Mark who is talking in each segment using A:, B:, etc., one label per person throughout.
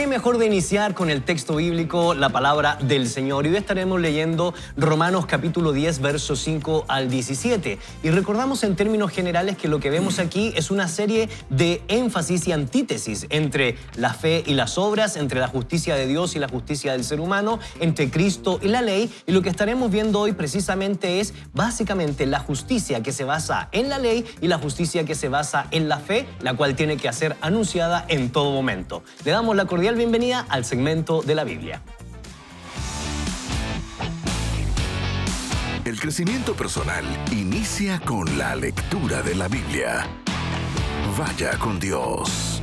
A: mejor de iniciar con el texto bíblico, la palabra del Señor. Y hoy estaremos leyendo Romanos capítulo 10, versos 5 al 17. Y recordamos en términos generales que lo que vemos aquí es una serie de énfasis y antítesis entre la fe y las obras, entre la justicia de Dios y la justicia del ser humano, entre Cristo y la ley. Y lo que estaremos viendo hoy precisamente es básicamente la justicia que se basa en la ley y la justicia que se basa en la fe, la cual tiene que ser anunciada en todo momento. Le damos la cordial bienvenida al segmento de la Biblia.
B: El crecimiento personal inicia con la lectura de la Biblia. Vaya con Dios.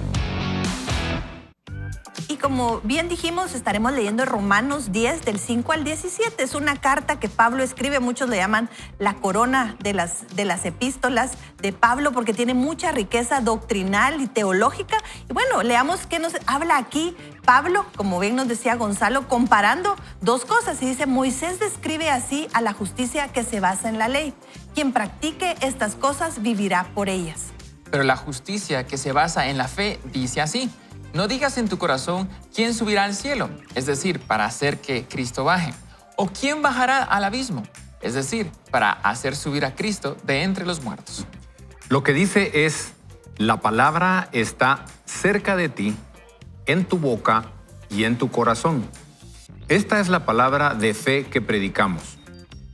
C: Y como bien dijimos, estaremos leyendo Romanos 10 del 5 al 17. Es una carta que Pablo escribe, muchos le llaman la corona de las epístolas de Pablo porque tiene mucha riqueza doctrinal y teológica. Y bueno, leamos qué nos habla aquí Pablo, como bien nos decía Gonzalo, comparando dos cosas. Y dice, Moisés describe así a la justicia que se basa en la ley. Quien practique estas cosas vivirá por ellas.
D: Pero la justicia que se basa en la fe dice así: no digas en tu corazón quién subirá al cielo, es decir, para hacer que Cristo baje, o quién bajará al abismo, es decir, para hacer subir a Cristo de entre los muertos.
E: Lo que dice es, la palabra está cerca de ti, en tu boca y en tu corazón. Esta es la palabra de fe que predicamos.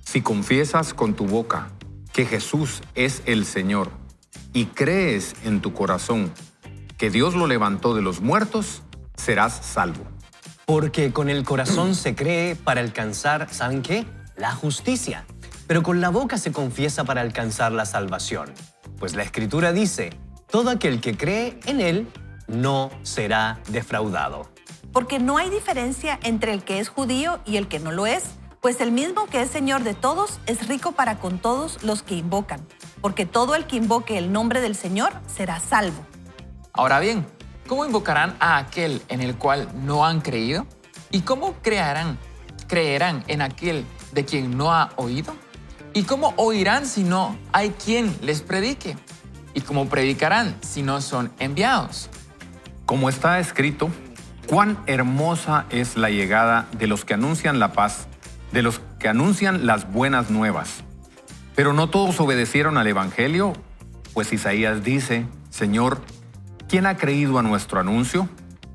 E: Si confiesas con tu boca que Jesús es el Señor y crees en tu corazón que Dios lo levantó de los muertos, serás salvo.
A: Porque con el corazón se cree para alcanzar, ¿saben qué? La justicia. Pero con la boca se confiesa para alcanzar la salvación. Pues la Escritura dice, todo aquel que cree en Él no será defraudado.
C: Porque no hay diferencia entre el que es judío y el que no lo es, pues el mismo que es Señor de todos es rico para con todos los que invocan. Porque todo el que invoque el nombre del Señor será salvo.
D: Ahora bien, ¿cómo invocarán a aquel en el cual no han creído? ¿Y cómo creerán en aquel de quien no ha oído? ¿Y cómo oirán si no hay quien les predique? ¿Y cómo predicarán si no son enviados?
E: Como está escrito, cuán hermosa es la llegada de los que anuncian la paz, de los que anuncian las buenas nuevas. Pero no todos obedecieron al Evangelio, pues Isaías dice, Señor, ¿quién ha creído a nuestro anuncio?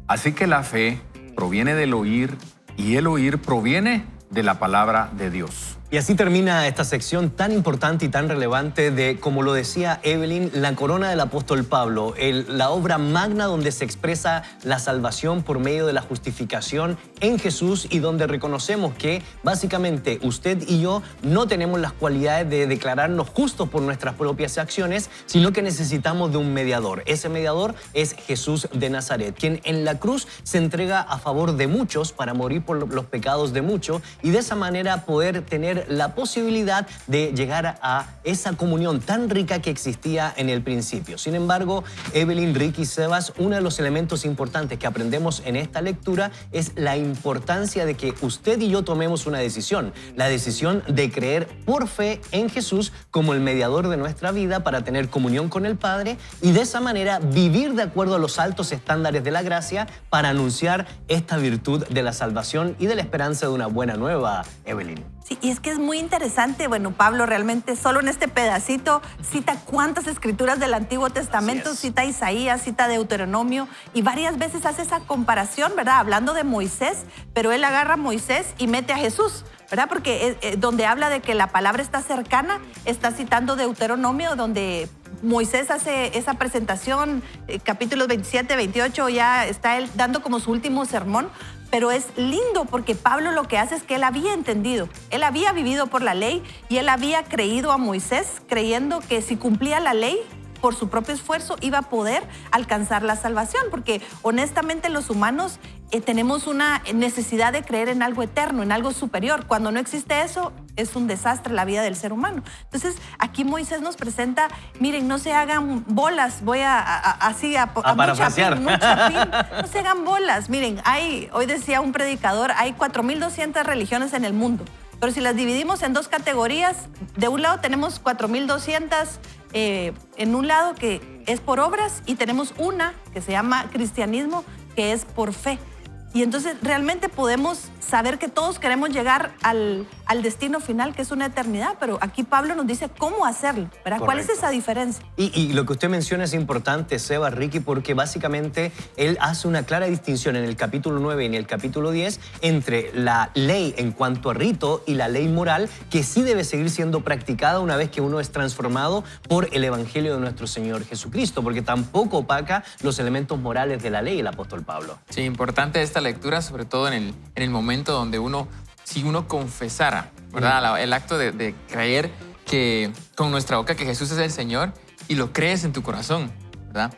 E: Así que la fe proviene del oír y el oír proviene de la palabra de Dios.
A: Y así termina esta sección tan importante y tan relevante de, como lo decía Evelyn, la corona del apóstol Pablo, la obra magna donde se expresa la salvación por medio de la justificación en Jesús y donde reconocemos que básicamente usted y yo no tenemos las cualidades de declararnos justos por nuestras propias acciones, sino que necesitamos de un mediador. Ese mediador es Jesús de Nazaret, quien en la cruz se entrega a favor de muchos para morir por los pecados de muchos y de esa manera poder tener la posibilidad de llegar a esa comunión tan rica que existía en el principio. Sin embargo, Evelyn, Ricky, Sebas, uno de los elementos importantes que aprendemos en esta lectura es la importancia de que usted y yo tomemos una decisión, la decisión de creer por fe en Jesús como el mediador de nuestra vida para tener comunión con el Padre y de esa manera vivir de acuerdo a los altos estándares de la gracia para anunciar esta virtud de la salvación y de la esperanza de una buena nueva, Evelyn.
C: Sí, y es que es muy interesante, bueno, Pablo realmente solo en este pedacito cita cuántas escrituras del Antiguo Testamento, cita Isaías, cita Deuteronomio y varias veces hace esa comparación, ¿verdad? Hablando de Moisés, pero él agarra a Moisés y mete a Jesús, ¿verdad? Porque donde habla de que la palabra está cercana, está citando Deuteronomio, donde Moisés hace esa presentación, capítulos 27, 28, ya está él dando como su último sermón. Pero es lindo porque Pablo lo que hace es que él había entendido, él había vivido por la ley y él había creído a Moisés, creyendo que si cumplía la ley por su propio esfuerzo iba a poder alcanzar la salvación, porque honestamente los humanos tenemos una necesidad de creer en algo eterno, en algo superior. Cuando no existe eso, es un desastre la vida del ser humano. Entonces, aquí Moisés nos presenta, miren, no se hagan bolas, voy a
A: parafrasear.
C: mucha fin, no se hagan bolas. Miren, hoy decía un predicador, hay 4.200 religiones en el mundo, pero si las dividimos en dos categorías, de un lado tenemos 4.200 en un lado que es por obras y tenemos una que se llama cristianismo, que es por fe. Y entonces realmente podemos saber que todos queremos llegar al destino final, que es una eternidad, pero aquí Pablo nos dice cómo hacerlo, ¿verdad? ¿Cuál es esa diferencia?
A: Y lo que usted menciona es importante, Seba, Ricky, porque básicamente él hace una clara distinción en el capítulo 9 y en el capítulo 10 entre la ley en cuanto a rito y la ley moral, que sí debe seguir siendo practicada una vez que uno es transformado por el evangelio de nuestro Señor Jesucristo, porque tampoco opaca los elementos morales de la ley el apóstol Pablo.
D: Sí, importante esta lectura, sobre todo en el momento donde si uno confesara, ¿verdad? El acto de creer que con nuestra boca que Jesús es el Señor y lo crees en tu corazón, ¿verdad?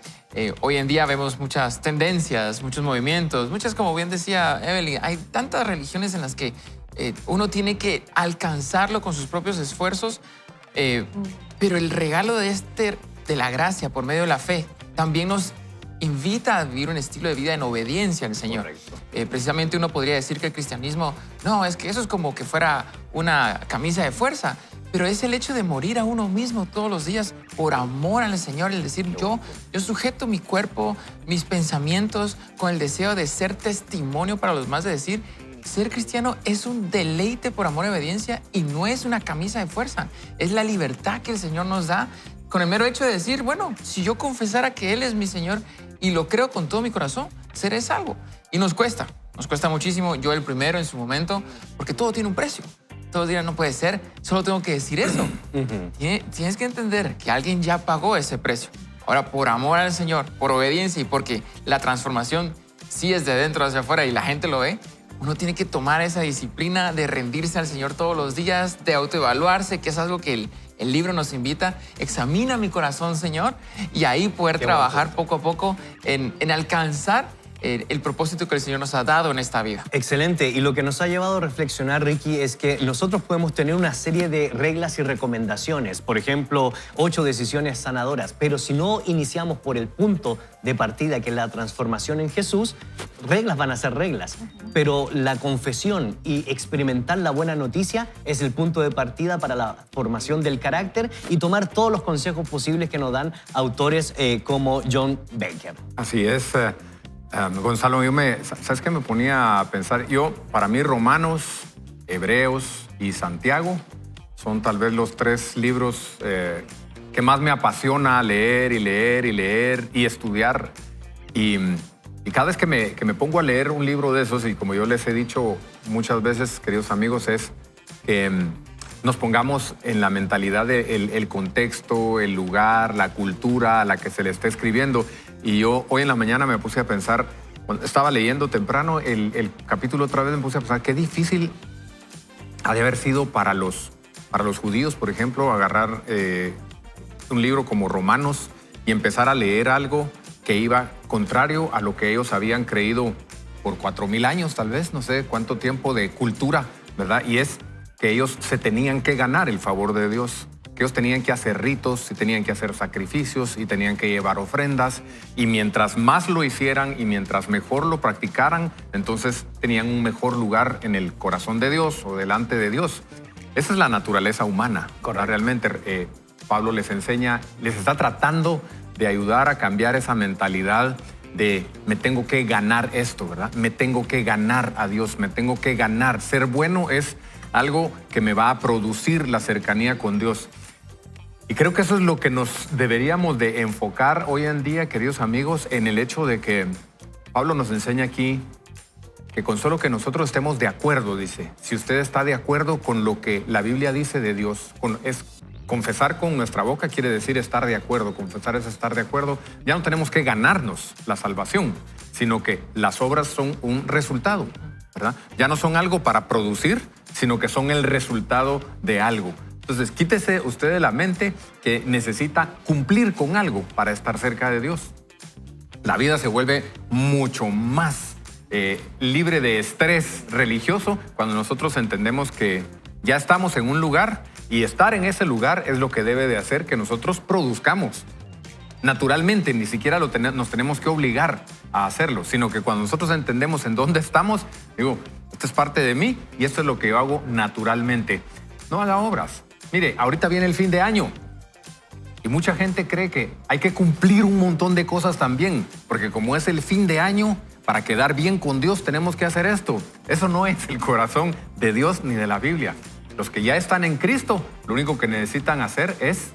D: Hoy en día vemos muchas tendencias, muchos movimientos, como bien decía Evelyn, hay tantas religiones en las que uno tiene que alcanzarlo con sus propios esfuerzos, pero el regalo de la gracia por medio de la fe también nos invita a vivir un estilo de vida en obediencia al Señor. Precisamente uno podría decir que el cristianismo, no, es que eso es como que fuera una camisa de fuerza, pero es el hecho de morir a uno mismo todos los días por amor al Señor, el decir yo sujeto mi cuerpo, mis pensamientos con el deseo de ser testimonio para los demás, de decir, ser cristiano es un deleite por amor y obediencia y no es una camisa de fuerza, es la libertad que el Señor nos da con el mero hecho de decir, bueno, si yo confesara que Él es mi Señor y lo creo con todo mi corazón, seré salvo. Y nos cuesta muchísimo, yo el primero en su momento, porque todo tiene un precio. Todos dirán, no puede ser, solo tengo que decir eso. Tienes que entender que alguien ya pagó ese precio. Ahora, por amor al Señor, por obediencia y porque la transformación sí es de dentro hacia afuera y la gente lo ve, uno tiene que tomar esa disciplina de rendirse al Señor todos los días, de autoevaluarse, que es algo que el libro nos invita. Examina mi corazón, Señor, y ahí poder trabajar poco a poco en alcanzar el propósito que el Señor nos ha dado en esta vida.
A: Excelente. Y lo que nos ha llevado a reflexionar, Ricky, es que nosotros podemos tener una serie de reglas y recomendaciones. Por ejemplo, 8 decisiones sanadoras. Pero si no iniciamos por el punto de partida, que es la transformación en Jesús, reglas van a ser reglas. Pero la confesión y experimentar la buena noticia es el punto de partida para la formación del carácter y tomar todos los consejos posibles que nos dan autores como John Baker.
E: Así es. Gonzalo, ¿sabes qué me ponía a pensar? Para mí, Romanos, Hebreos y Santiago son tal vez los 3 libros que más me apasiona leer y leer y leer y estudiar. Y cada vez que me pongo a leer un libro de esos, y como yo les he dicho muchas veces, queridos amigos, es que nos pongamos en la mentalidad del contexto, el lugar, la cultura a la que se le está escribiendo. Y yo hoy en la mañana me puse a pensar, cuando estaba leyendo temprano el capítulo otra vez, me puse a pensar qué difícil ha de haber sido para los judíos, por ejemplo, agarrar un libro como Romanos y empezar a leer algo que iba contrario a lo que ellos habían creído por 4,000 años, tal vez, no sé cuánto tiempo de cultura, ¿verdad? Y es que ellos se tenían que ganar el favor de Dios, que ellos tenían que hacer ritos y tenían que hacer sacrificios y tenían que llevar ofrendas, y mientras más lo hicieran y mientras mejor lo practicaran, entonces tenían un mejor lugar en el corazón de Dios o delante de Dios. Esa es la naturaleza humana. Realmente Pablo les está tratando de ayudar a cambiar esa mentalidad de me tengo que ganar esto, ¿verdad? Me tengo que ganar a Dios, me tengo que ganar. Ser bueno es algo que me va a producir la cercanía con Dios. Y creo que eso es lo que nos deberíamos de enfocar hoy en día, queridos amigos, en el hecho de que Pablo nos enseña aquí que con solo que nosotros estemos de acuerdo, dice, si usted está de acuerdo con lo que la Biblia dice de Dios, confesar con nuestra boca quiere decir estar de acuerdo, confesar es estar de acuerdo, ya no tenemos que ganarnos la salvación, sino que las obras son un resultado, ¿verdad? Ya no son algo para producir, sino que son el resultado de algo. Entonces, quítese usted de la mente que necesita cumplir con algo para estar cerca de Dios. La vida se vuelve mucho más libre de estrés religioso cuando nosotros entendemos que ya estamos en un lugar y estar en ese lugar es lo que debe de hacer que nosotros produzcamos. Naturalmente, ni siquiera nos tenemos que obligar a hacerlo, sino que cuando nosotros entendemos en dónde estamos, digo, esto es parte de mí y esto es lo que yo hago naturalmente. No haga obras. Mire, ahorita viene el fin de año y mucha gente cree que hay que cumplir un montón de cosas también, porque como es el fin de año, para quedar bien con Dios tenemos que hacer esto. Eso no es el corazón de Dios ni de la Biblia. Los que ya están en Cristo, lo único que necesitan hacer es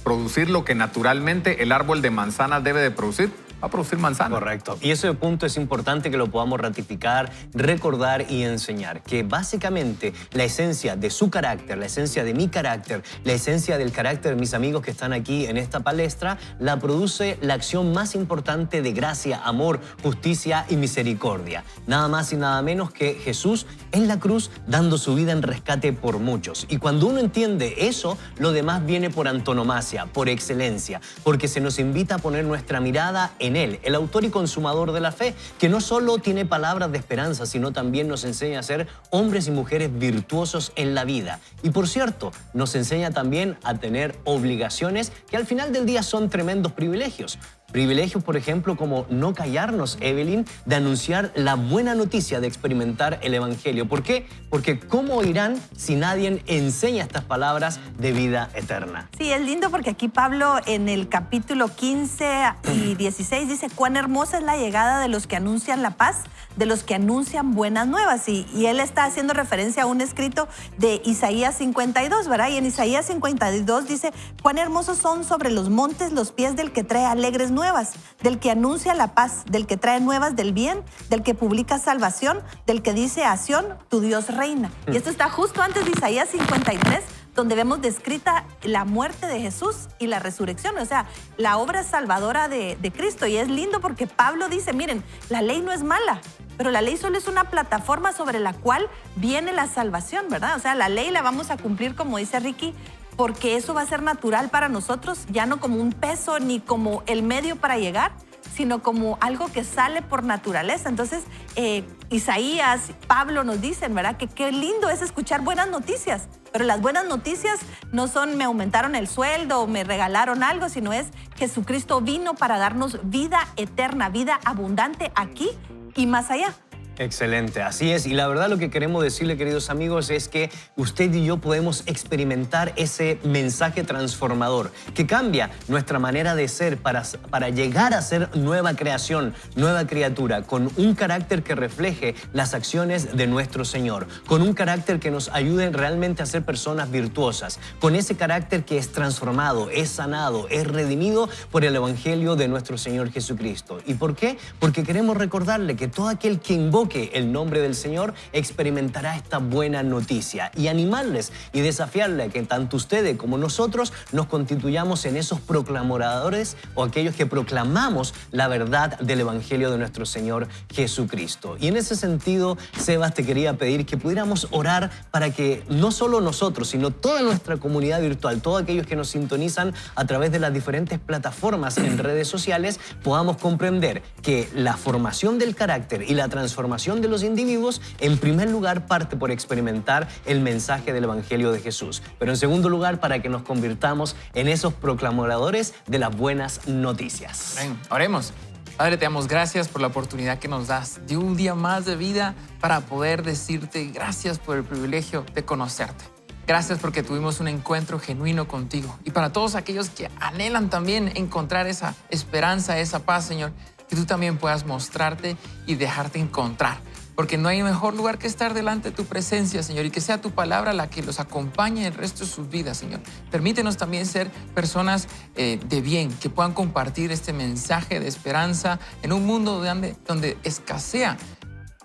E: producir lo que naturalmente el árbol de manzana debe de producir. Va a producir manzana.
A: Correcto. Y ese punto es importante que lo podamos ratificar, recordar y enseñar. Que básicamente la esencia de su carácter, la esencia de mi carácter, la esencia del carácter de mis amigos que están aquí en esta palestra, la produce la acción más importante de gracia, amor, justicia y misericordia. Nada más y nada menos que Jesús en la cruz dando su vida en rescate por muchos. Y cuando uno entiende eso, lo demás viene por antonomasia, por excelencia, porque se nos invita a poner nuestra mirada en Él, el autor y consumador de la fe, que no solo tiene palabras de esperanza, sino también nos enseña a ser hombres y mujeres virtuosos en la vida. Y por cierto, nos enseña también a tener obligaciones que al final del día son tremendos privilegios. Privilegios, por ejemplo, como no callarnos, Evelyn, de anunciar la buena noticia de experimentar el Evangelio. ¿Por qué? Porque ¿cómo oirán si nadie enseña estas palabras de vida eterna?
C: Sí, es lindo porque aquí Pablo en el capítulo 15 y 16 dice cuán hermosa es la llegada de los que anuncian la paz, de los que anuncian buenas nuevas. Y él está haciendo referencia a un escrito de Isaías 52, ¿verdad? Y en Isaías 52 dice cuán hermosos son sobre los montes los pies del que trae alegres nuevas, del que anuncia la paz, del que trae nuevas del bien, del que publica salvación, del que dice a Sión, tu Dios reina. Y esto está justo antes de Isaías 53, donde vemos descrita la muerte de Jesús y la resurrección, o sea, la obra salvadora de Cristo. Y es lindo porque Pablo dice, miren, la ley no es mala, pero la ley solo es una plataforma sobre la cual viene la salvación, ¿verdad? O sea, la ley la vamos a cumplir, como dice Ricky, porque eso va a ser natural para nosotros, ya no como un peso ni como el medio para llegar, sino como algo que sale por naturaleza. Entonces, Isaías, Pablo nos dicen, ¿verdad? Que qué lindo es escuchar buenas noticias, pero las buenas noticias no son me aumentaron el sueldo o me regalaron algo, sino es Jesucristo vino para darnos vida eterna, vida abundante aquí y más allá.
A: Excelente, así es. Y la verdad lo que queremos decirle, queridos amigos, es que usted y yo podemos experimentar ese mensaje transformador que cambia nuestra manera de ser para llegar a ser nueva creación, nueva criatura, con un carácter que refleje las acciones de nuestro Señor, con un carácter que nos ayude realmente a ser personas virtuosas, con ese carácter que es transformado, es sanado, es redimido por el Evangelio de nuestro Señor Jesucristo. ¿Y por qué? Porque queremos recordarle que todo aquel que invoque el nombre del Señor experimentará esta buena noticia y animarles y desafiarle a que tanto ustedes como nosotros nos constituyamos en esos proclamadores o aquellos que proclamamos la verdad del Evangelio de nuestro Señor Jesucristo. Y en ese sentido, Sebas, te quería pedir que pudiéramos orar para que no solo nosotros, sino toda nuestra comunidad virtual, todos aquellos que nos sintonizan a través de las diferentes plataformas en redes sociales, podamos comprender que la formación del carácter y la transformación de los individuos, en primer lugar, parte por experimentar el mensaje del Evangelio de Jesús. Pero en segundo lugar, para que nos convirtamos en esos proclamadores de las buenas noticias.
D: Ven, oremos. Padre, te damos gracias por la oportunidad que nos das de un día más de vida para poder decirte gracias por el privilegio de conocerte. Gracias porque tuvimos un encuentro genuino contigo. Y para todos aquellos que anhelan también encontrar esa esperanza, esa paz, Señor, que tú también puedas mostrarte y dejarte encontrar. Porque no hay mejor lugar que estar delante de tu presencia, Señor, y que sea tu palabra la que los acompañe el resto de sus vidas, Señor. Permítenos también ser personas de bien, que puedan compartir este mensaje de esperanza en un mundo donde escasea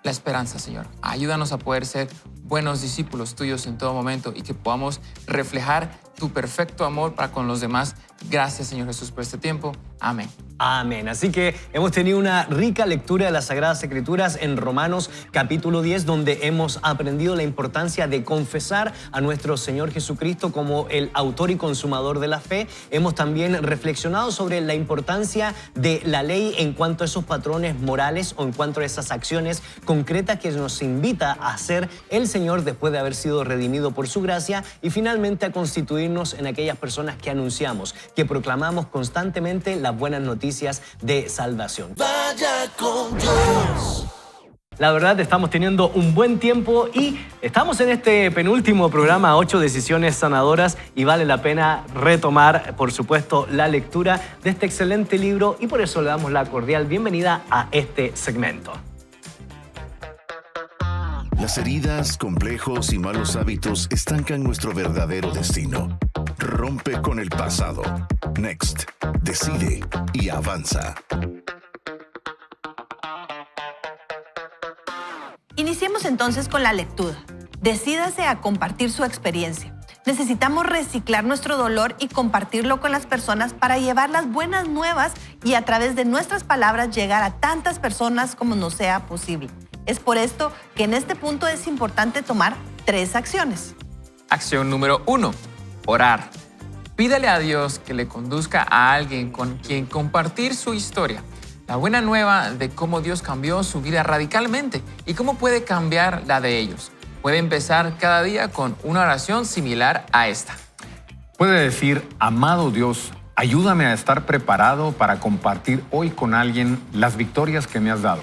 D: la esperanza, Señor. Ayúdanos a poder ser buenos discípulos tuyos en todo momento y que podamos reflejar tu perfecto amor para con los demás. Gracias, Señor Jesús, por este tiempo. Amén.
A: Amén. Así que hemos tenido una rica lectura de las Sagradas Escrituras en Romanos capítulo 10, donde hemos aprendido la importancia de confesar a nuestro Señor Jesucristo como el autor y consumador de la fe. Hemos también reflexionado sobre la importancia de la ley en cuanto a esos patrones morales o en cuanto a esas acciones concretas que nos invita a hacer el Señor después de haber sido redimido por su gracia y finalmente a constituirnos en aquellas personas que anunciamos, que proclamamos constantemente las buenas noticias de salvación.
B: Vaya con Dios.
A: La verdad, estamos teniendo un buen tiempo y estamos en este penúltimo programa, 8 decisiones sanadoras, y vale la pena retomar, por supuesto, la lectura de este excelente libro, y por eso le damos la cordial bienvenida a este segmento.
B: Las heridas, complejos y malos hábitos estancan nuestro verdadero destino. Rompe con el pasado. Next. Decide y avanza.
C: Iniciemos entonces con la lectura. Decídase a compartir su experiencia. Necesitamos reciclar nuestro dolor y compartirlo con las personas para llevar las buenas nuevas y a través de nuestras palabras llegar a tantas personas como nos sea posible. Es por esto que en este punto es importante tomar 3 acciones.
D: Acción número 1, orar. Pídale a Dios que le conduzca a alguien con quien compartir su historia. La buena nueva de cómo Dios cambió su vida radicalmente y cómo puede cambiar la de ellos. Puede empezar cada día con una oración similar a esta.
E: Puede decir: amado Dios, ayúdame a estar preparado para compartir hoy con alguien las victorias que me has dado.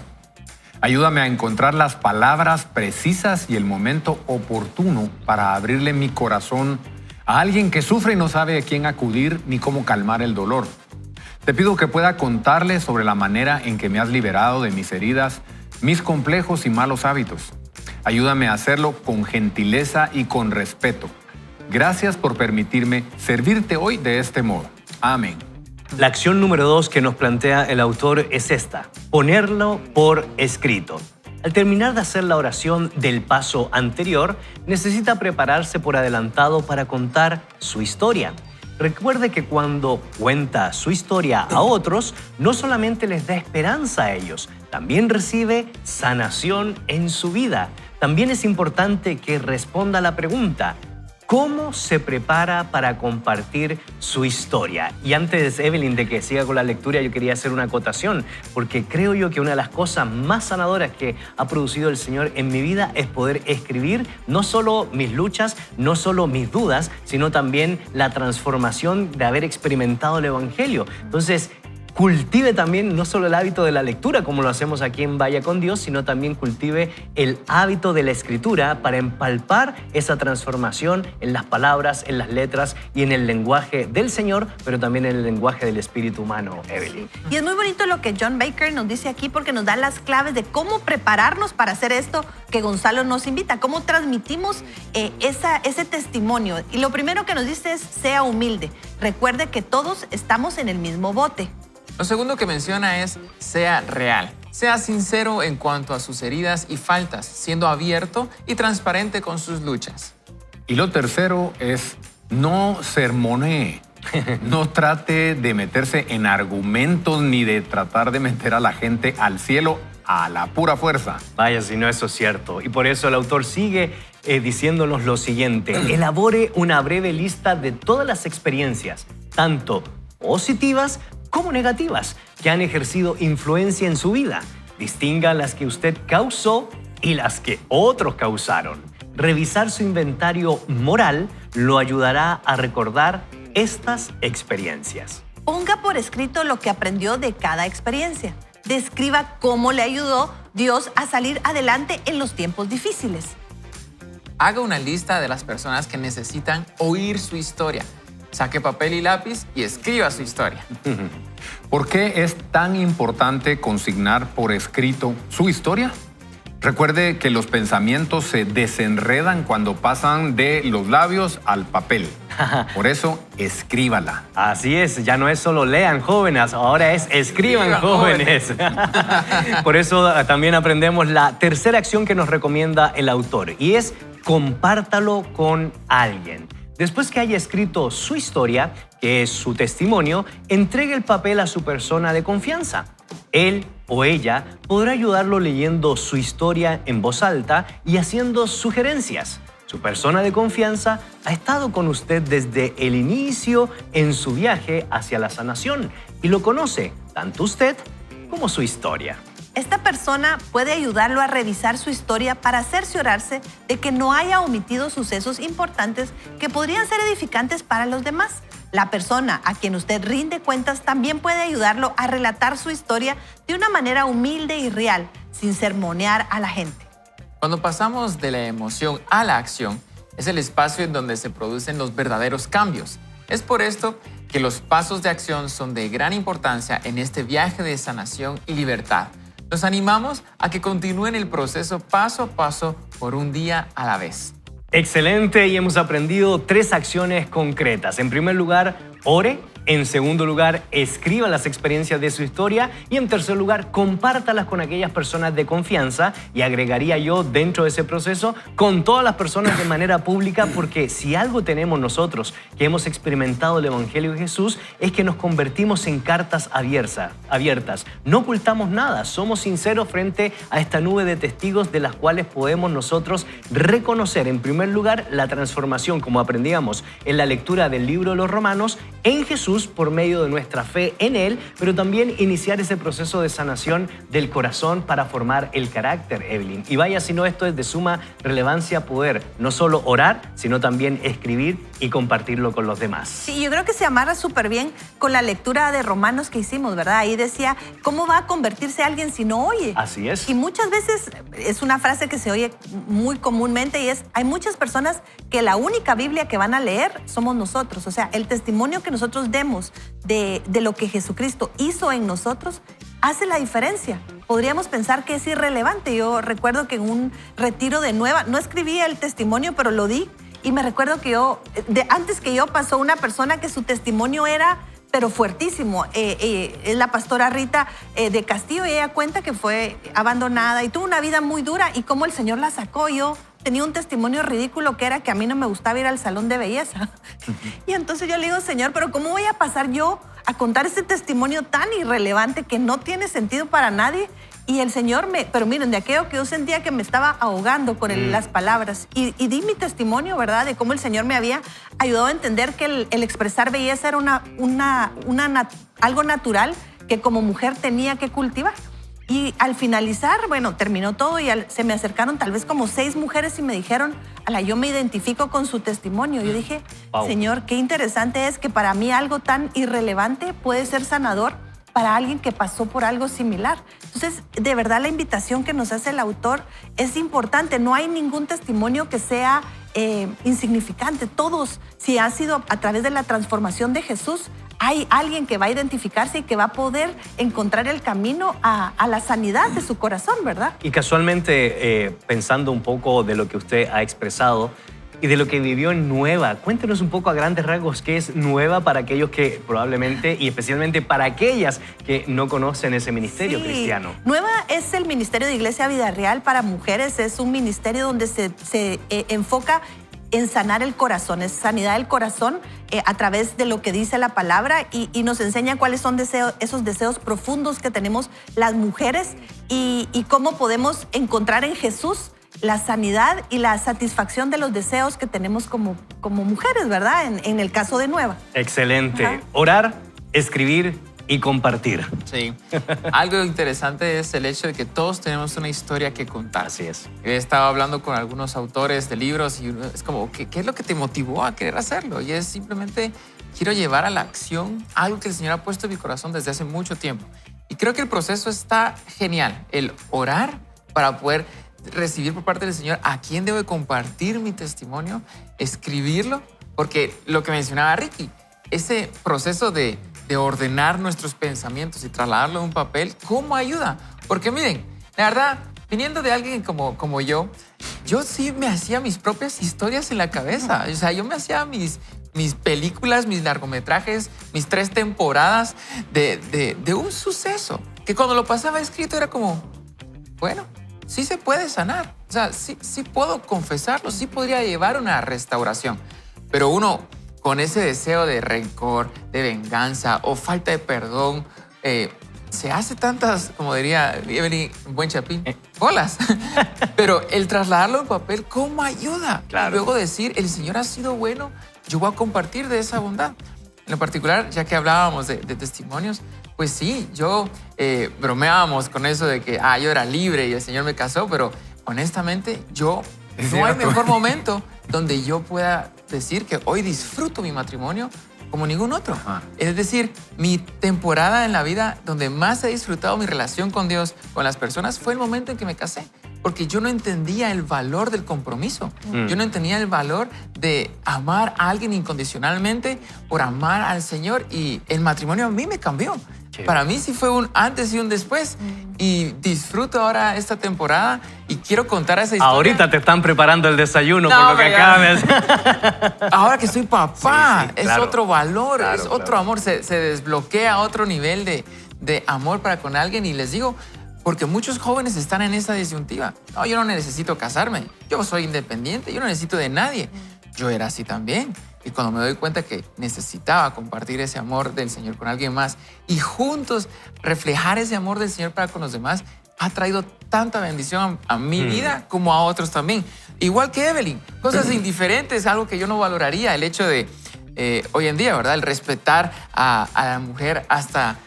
E: Ayúdame a encontrar las palabras precisas y el momento oportuno para abrirle mi corazón a alguien que sufre y no sabe a quién acudir ni cómo calmar el dolor. Te pido que pueda contarle sobre la manera en que me has liberado de mis heridas, mis complejos y malos hábitos. Ayúdame a hacerlo con gentileza y con respeto. Gracias por permitirme servirte hoy de este modo. Amén.
A: La acción número 2 que nos plantea el autor es esta: ponerlo por escrito. Al terminar de hacer la oración del paso anterior, necesita prepararse por adelantado para contar su historia. Recuerde que cuando cuenta su historia a otros, no solamente les da esperanza a ellos, también recibe sanación en su vida. También es importante que responda a la pregunta: ¿cómo se prepara para compartir su historia? Y antes, Evelyn, de que siga con la lectura, yo quería hacer una acotación, porque creo yo que una de las cosas más sanadoras que ha producido el Señor en mi vida es poder escribir no solo mis luchas, no solo mis dudas, sino también la transformación de haber experimentado el Evangelio. Entonces, cultive también no solo el hábito de la lectura, como lo hacemos aquí en Vaya con Dios, sino también cultive el hábito de la escritura para empalpar esa transformación en las palabras, en las letras y en el lenguaje del Señor, pero también en el lenguaje del espíritu humano, Evelyn.
C: Y es muy bonito lo que John Baker nos dice aquí, porque nos da las claves de cómo prepararnos para hacer esto que Gonzalo nos invita, cómo transmitimos ese testimonio. Y lo primero que nos dice es: sea humilde. Recuerde que todos estamos en el mismo bote.
D: Lo segundo que menciona es: sea real. Sea sincero en cuanto a sus heridas y faltas, siendo abierto y transparente con sus luchas.
E: Y lo tercero es: no sermonee. No trate de meterse en argumentos ni de tratar de meter a la gente al cielo a la pura fuerza.
A: Vaya, si no, eso es cierto. Y por eso el autor sigue diciéndonos lo siguiente: elabore una breve lista de todas las experiencias, tanto positivas como negativas, que han ejercido influencia en su vida. Distinga las que usted causó y las que otros causaron. Revisar su inventario moral lo ayudará a recordar estas experiencias.
C: Ponga por escrito lo que aprendió de cada experiencia. Describa cómo le ayudó Dios a salir adelante en los tiempos difíciles.
D: Haga una lista de las personas que necesitan oír su historia. Saque papel y lápiz y escriba su historia.
E: ¿Por qué es tan importante consignar por escrito su historia? Recuerde que los pensamientos se desenredan cuando pasan de los labios al papel. Por eso, escríbala.
A: Así es, ya no es solo lean, jóvenes, ahora es escriban, jóvenes. Por eso también aprendemos la tercera acción que nos recomienda el autor, y es: compártalo con alguien. Después que haya escrito su historia, que es su testimonio, entregue el papel a su persona de confianza. Él o ella podrá ayudarlo leyendo su historia en voz alta y haciendo sugerencias. Su persona de confianza ha estado con usted desde el inicio en su viaje hacia la sanación y lo conoce, tanto usted como su historia.
C: Esta persona puede ayudarlo a revisar su historia para cerciorarse de que no haya omitido sucesos importantes que podrían ser edificantes para los demás. La persona a quien usted rinde cuentas también puede ayudarlo a relatar su historia de una manera humilde y real, sin sermonear a la gente.
D: Cuando pasamos de la emoción a la acción, es el espacio en donde se producen los verdaderos cambios. Es por esto que los pasos de acción son de gran importancia en este viaje de sanación y libertad. Los animamos a que continúen el proceso paso a paso por un día a la vez.
A: Excelente, y hemos aprendido 3 acciones concretas. En primer lugar, ore. En segundo lugar, escriba las experiencias de su historia. Y en tercer lugar, compártalas con aquellas personas de confianza. Y agregaría yo dentro de ese proceso con todas las personas de manera pública, porque si algo tenemos nosotros que hemos experimentado el Evangelio de Jesús es que nos convertimos en cartas abiertas. No ocultamos nada, somos sinceros frente a esta nube de testigos de las cuales podemos nosotros reconocer, en primer lugar, la transformación, como aprendíamos en la lectura del libro de los Romanos, en Jesús por medio de nuestra fe en Él, pero también iniciar ese proceso de sanación del corazón para formar el carácter, Evelyn. Y vaya si no, esto es de suma relevancia, poder no solo orar, sino también escribir y compartirlo con los demás.
C: Sí, yo creo que se amarra súper bien con la lectura de Romanos que hicimos, ¿verdad? Ahí decía, ¿cómo va a convertirse alguien si no oye?
A: Así es.
C: Y muchas veces es una frase que se oye muy comúnmente y es, hay muchas personas que la única Biblia que van a leer somos nosotros. O sea, el testimonio que nosotros demos de lo que Jesucristo hizo en nosotros hace la diferencia. Podríamos pensar que es irrelevante. Yo recuerdo que en un retiro de Nueva, no escribí el testimonio, pero lo di. Y me recuerdo que antes que yo pasó una persona que su testimonio era, pero fuertísimo. Es la pastora Rita de Castillo, y ella cuenta que fue abandonada y tuvo una vida muy dura y cómo el Señor la sacó. Yo tenía un testimonio ridículo que era que a mí no me gustaba ir al salón de belleza. Y entonces yo le digo, Señor, pero ¿cómo voy a pasar yo a contar este testimonio tan irrelevante que no tiene sentido para nadie? Y el Señor pero miren, de aquello que yo sentía que me estaba ahogando con las palabras. Y di mi testimonio, ¿verdad? De cómo el Señor me había ayudado a entender que el expresar belleza era algo natural que como mujer tenía que cultivar. Y al finalizar, bueno, terminó todo y se me acercaron tal vez como 6 mujeres y me dijeron, yo me identifico con su testimonio. Yo dije, wow, Señor, qué interesante es que para mí algo tan irrelevante puede ser sanador para alguien que pasó por algo similar. Entonces, de verdad, la invitación que nos hace el autor es importante. No hay ningún testimonio que sea insignificante. Todos, si ha sido a través de la transformación de Jesús, hay alguien que va a identificarse y que va a poder encontrar el camino a la sanidad de su corazón, ¿verdad?
A: Y casualmente, pensando un poco de lo que usted ha expresado y de lo que vivió en Nueva, cuéntenos un poco a grandes rasgos qué es Nueva para aquellos que probablemente, y especialmente para aquellas que no conocen ese ministerio cristiano.
C: Nueva es el Ministerio de Iglesia Vida Real para Mujeres. Es un ministerio donde se enfoca en sanar el corazón, es sanidad del corazón a través de lo que dice la palabra y nos enseña cuáles son esos deseos profundos que tenemos las mujeres y cómo podemos encontrar en Jesús la sanidad y la satisfacción de los deseos que tenemos como mujeres, ¿verdad? En el caso de Nueva.
A: Excelente. Ajá. Orar, escribir y compartir.
D: Sí. Algo interesante es el hecho de que todos tenemos una historia que contar.
A: Así es.
D: He estado hablando con algunos autores de libros y es como, ¿qué es lo que te motivó a querer hacerlo? Y es simplemente, quiero llevar a la acción algo que el Señor ha puesto en mi corazón desde hace mucho tiempo. Y creo que el proceso está genial. El orar para poder recibir por parte del Señor a quién debo compartir mi testimonio, escribirlo, porque lo que mencionaba Ricky, ese proceso de ordenar nuestros pensamientos y trasladarlo a un papel, ¿cómo ayuda? Porque miren, la verdad, viniendo de alguien como yo sí me hacía mis propias historias en la cabeza. O sea, yo me hacía mis películas, mis largometrajes, mis 3 temporadas de un suceso, que cuando lo pasaba escrito era como, bueno, sí se puede sanar. O sea, sí puedo confesarlo, sí podría llevar una restauración. Pero uno con ese deseo de rencor, de venganza o falta de perdón, se hace tantas, como diría Evelyn Buen Chapín, bolas. Pero el trasladarlo en papel, ¿cómo ayuda?
A: Claro.
D: Y luego decir, el Señor ha sido bueno, yo voy a compartir de esa bondad. En lo particular, ya que hablábamos de testimonios, pues sí, yo bromeábamos con eso de que yo era libre y el Señor me casó, pero honestamente no hay mejor momento donde yo pueda decir que hoy disfruto mi matrimonio como ningún otro.
E: Ajá.
D: Es decir, mi temporada en la vida donde más he disfrutado mi relación con Dios, con las personas, fue el momento en que me casé. Porque yo no entendía el valor del compromiso. Yo no entendía el valor de amar a alguien incondicionalmente por amar al Señor. Y el matrimonio a mí me cambió.
A: Chévere.
D: Para mí sí fue un antes y un después. Y disfruto ahora esta temporada y quiero contar esa historia.
A: Ahorita te están preparando el desayuno
D: No,
A: por lo que
D: hombre, ya.
A: acabas de hacer.
D: Ahora que soy papá,
A: Sí, claro.
D: es otro valor,
A: Claro,
D: es otro
A: claro.
D: amor. Se desbloquea otro nivel de amor para con alguien. Y les digo, porque muchos jóvenes están en esa disyuntiva. No, yo no necesito casarme. Yo soy independiente. Yo no necesito de nadie. Yo era así también. Y cuando me doy cuenta que necesitaba compartir ese amor del Señor con alguien más y juntos reflejar ese amor del Señor para con los demás, ha traído tanta bendición a mi vida como a otros también. Igual que Evelyn, cosas indiferentes, algo que yo no valoraría. El hecho de, hoy en día, ¿verdad? El respetar a la mujer hasta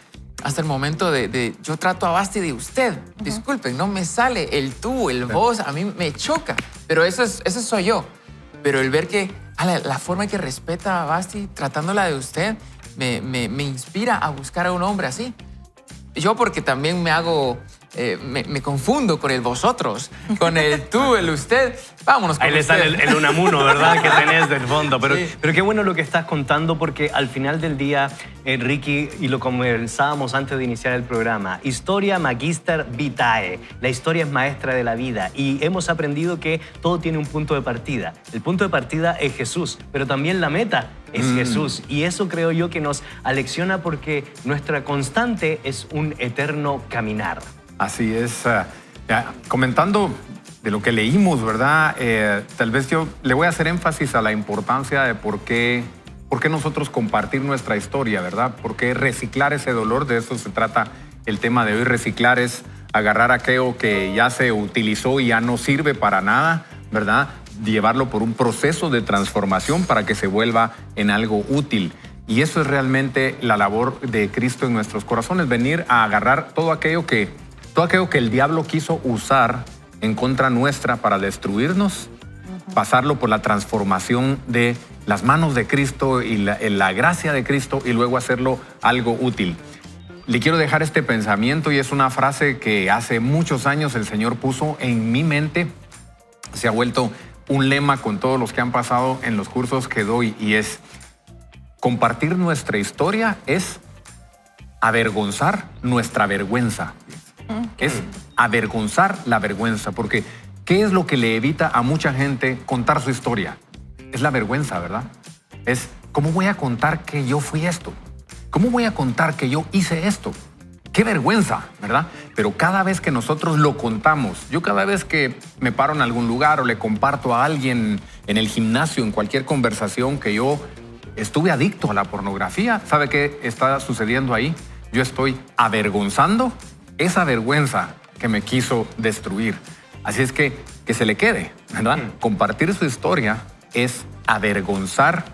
D: el momento de yo trato a Basti de usted. Disculpen, no me sale el tú, el vos, a mí me choca. Pero eso soy yo. Pero el ver que la forma en que respeta a Basti tratándola de usted me inspira a buscar a un hombre así. Yo porque también me hago, me confundo con el vosotros, con el tú, el usted. Vámonos con
A: Ahí le
D: usted.
A: sale el Unamuno, ¿verdad? Que tenés del fondo. Pero,
D: Sí.
A: pero qué bueno lo que estás contando porque al final del día, Ricky, y lo conversábamos antes de iniciar el programa, Historia Magister Vitae. La historia es maestra de la vida y hemos aprendido que todo tiene un punto de partida. El punto de partida es Jesús, pero también la meta es Jesús. Y eso creo yo que nos alecciona porque nuestra constante es un eterno caminar.
E: Así es. Comentando de lo que leímos, ¿verdad? Tal vez yo le voy a hacer énfasis a la importancia de por qué nosotros compartir nuestra historia, ¿verdad? Por qué reciclar ese dolor. De eso se trata el tema de hoy. Reciclar es agarrar aquello que ya se utilizó y ya no sirve para nada, ¿verdad? Llevarlo por un proceso de transformación para que se vuelva en algo útil. Y eso es realmente la labor de Cristo en nuestros corazones, venir a agarrar todo aquello que el diablo quiso usar en contra nuestra para destruirnos, pasarlo por la transformación de las manos de Cristo y la gracia de Cristo y luego hacerlo algo útil. Le quiero dejar este pensamiento y es una frase que hace muchos años el Señor puso en mi mente. Se ha vuelto un lema con todos los que han pasado en los cursos que doy y es: compartir nuestra historia es avergonzar nuestra vergüenza. Es avergonzar la vergüenza, porque ¿qué es lo que le evita a mucha gente contar su historia? Es la vergüenza, ¿verdad? Es, ¿cómo voy a contar que yo fui esto? ¿Cómo voy a contar que yo hice esto? ¡Qué vergüenza!, ¿verdad? Pero cada vez que nosotros lo contamos, yo cada vez que me paro en algún lugar o le comparto a alguien en el gimnasio, en cualquier conversación que yo estuve adicto a la pornografía, ¿sabe qué está sucediendo ahí? Yo estoy avergonzando esa vergüenza que me quiso destruir. Así es que se le quede, ¿verdad? Compartir su historia es avergonzar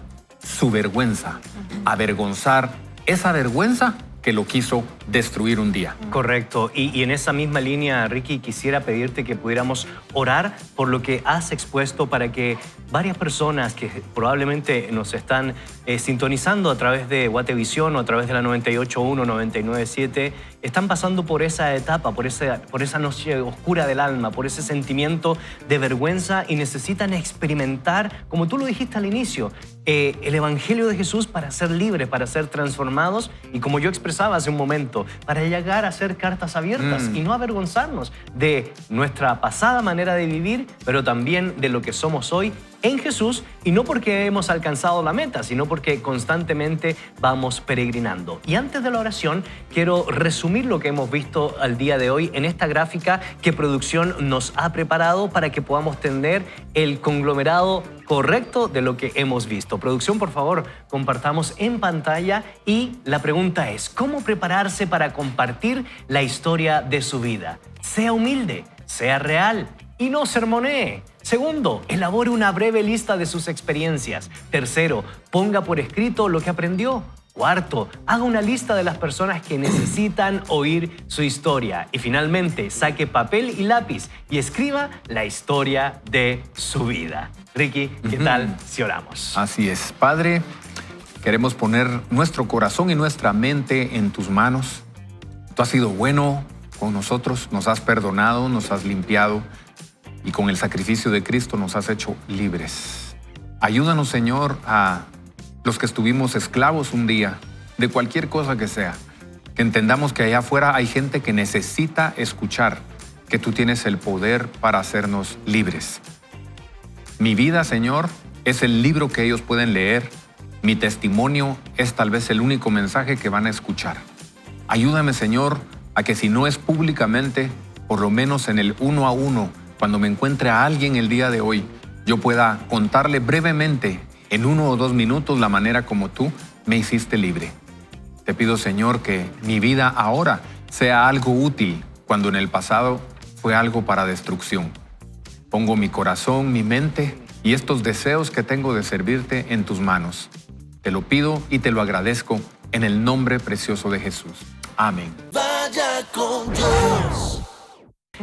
E: su vergüenza, avergonzar esa vergüenza que lo quiso destruir un día.
A: Correcto. Y en esa misma línea, Ricky, quisiera pedirte que pudiéramos orar por lo que has expuesto para que varias personas que probablemente nos están sintonizando a través de Guatevisión o a través de la 98.1, 99.7, están pasando por esa etapa, por esa noche oscura del alma, por ese sentimiento de vergüenza y necesitan experimentar, como tú lo dijiste al inicio, el Evangelio de Jesús para ser libres, para ser transformados y, como yo expresaba hace un momento, para llegar a ser cartas abiertas y no avergonzarnos de nuestra pasada manera de vivir, pero también de lo que somos hoy en Jesús, y no porque hemos alcanzado la meta, sino porque constantemente vamos peregrinando. Y antes de la oración, quiero resumir lo que hemos visto al día de hoy en esta gráfica que producción nos ha preparado para que podamos tener el conglomerado correcto de lo que hemos visto. Producción, por favor, compartamos en pantalla y la pregunta es, ¿cómo prepararse para compartir la historia de su vida? Sea humilde, sea real y no sermonee. Segundo, elabore una breve lista de sus experiencias. Tercero, ponga por escrito lo que aprendió. Cuarto, haga una lista de las personas que necesitan oír su historia. Y finalmente, saque papel y lápiz y escriba la historia de su vida. Ricky, ¿qué tal si oramos?
E: Así es. Padre, queremos poner nuestro corazón y nuestra mente en tus manos. Tú has sido bueno con nosotros, nos has perdonado, nos has limpiado y con el sacrificio de Cristo nos has hecho libres. Ayúdanos, Señor, a los que estuvimos esclavos un día, de cualquier cosa que sea, que entendamos que allá afuera hay gente que necesita escuchar que tú tienes el poder para hacernos libres. Mi vida, Señor, es el libro que ellos pueden leer. Mi testimonio es tal vez el único mensaje que van a escuchar. Ayúdame, Señor, a que si no es públicamente, por lo menos en el 1 a 1, cuando me encuentre a alguien el día de hoy, yo pueda contarle brevemente, en 1 o 2 minutos, la manera como tú me hiciste libre. Te pido, Señor, que mi vida ahora sea algo útil, cuando en el pasado fue algo para destrucción. Pongo mi corazón, mi mente y estos deseos que tengo de servirte en tus manos. Te lo pido y te lo agradezco en el nombre precioso de Jesús. Amén.
B: Vaya con Dios.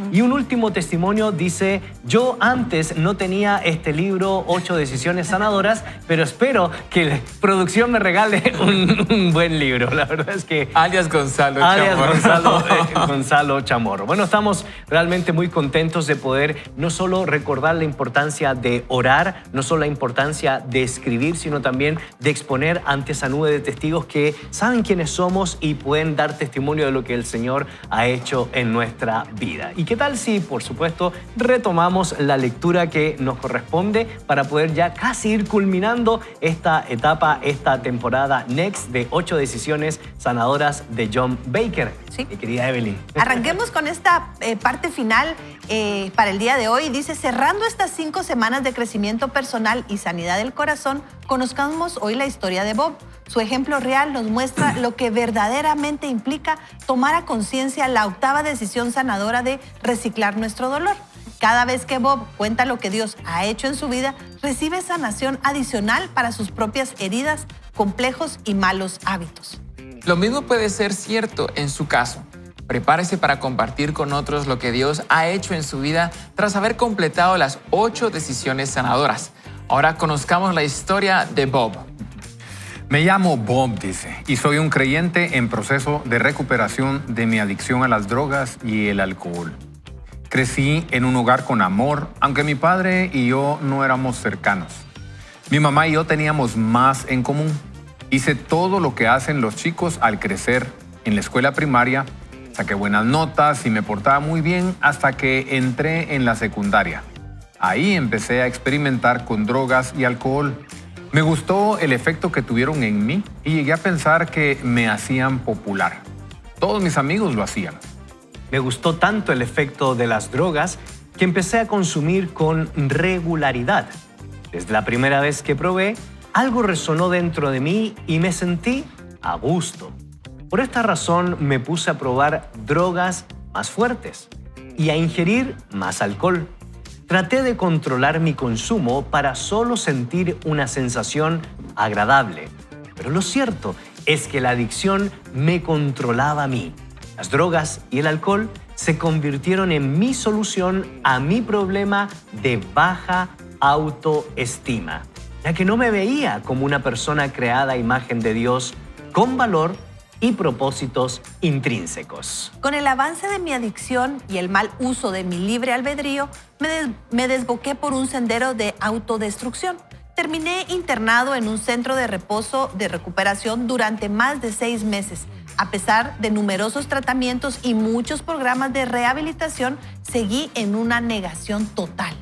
A: Y un último testimonio dice: yo antes no tenía este libro, 8 decisiones sanadoras, pero espero que la producción me regale un buen libro. La verdad es que...
D: Alias Gonzalo Chamorro.
A: Gonzalo Chamorro. Bueno, estamos realmente muy contentos de poder no solo recordar la importancia de orar, no solo la importancia de escribir, sino también de exponer ante esa nube de testigos que saben quiénes somos y pueden dar testimonio de lo que el Señor ha hecho en nuestra vida. ¿Y qué tal si, por supuesto, retomamos la lectura que nos corresponde para poder ya casi ir culminando esta etapa, esta temporada Next de 8 decisiones sanadoras de John Baker?
C: Sí.
A: Mi querida Evelyn.
C: Arranquemos con esta parte final para el día de hoy. Dice: cerrando estas 5 semanas de crecimiento personal y sanidad del corazón, conozcamos hoy la historia de Bob. Su ejemplo real nos muestra lo que verdaderamente implica tomar a conciencia la 8ª decisión sanadora de reciclar nuestro dolor. Cada vez que Bob cuenta lo que Dios ha hecho en su vida, recibe sanación adicional para sus propias heridas, complejos y malos hábitos.
D: Lo mismo puede ser cierto en su caso. Prepárese para compartir con otros lo que Dios ha hecho en su vida tras haber completado las 8 decisiones sanadoras. Ahora conozcamos la historia de Bob.
E: Me llamo Bob, dice, y soy un creyente en proceso de recuperación de mi adicción a las drogas y el alcohol. Crecí en un hogar con amor, aunque mi padre y yo no éramos cercanos. Mi mamá y yo teníamos más en común. Hice todo lo que hacen los chicos al crecer en la escuela primaria, saqué buenas notas y me portaba muy bien hasta que entré en la secundaria. Ahí empecé a experimentar con drogas y alcohol. Me gustó el efecto que tuvieron en mí y llegué a pensar que me hacían popular. Todos mis amigos lo hacían.
A: Me gustó tanto el efecto de las drogas que empecé a consumir con regularidad. Desde la primera vez que probé, algo resonó dentro de mí y me sentí a gusto. Por esta razón me puse a probar drogas más fuertes y a ingerir más alcohol. Traté de controlar mi consumo para solo sentir una sensación agradable. Pero lo cierto es que la adicción me controlaba a mí. Las drogas y el alcohol se convirtieron en mi solución a mi problema de baja autoestima, ya que no me veía como una persona creada a imagen de Dios con valor y propósitos intrínsecos.
C: Con el avance de mi adicción y el mal uso de mi libre albedrío, me desboqué por un sendero de autodestrucción. Terminé internado en un centro de reposo de recuperación durante más de 6 meses. A pesar de numerosos tratamientos y muchos programas de rehabilitación, seguí en una negación total.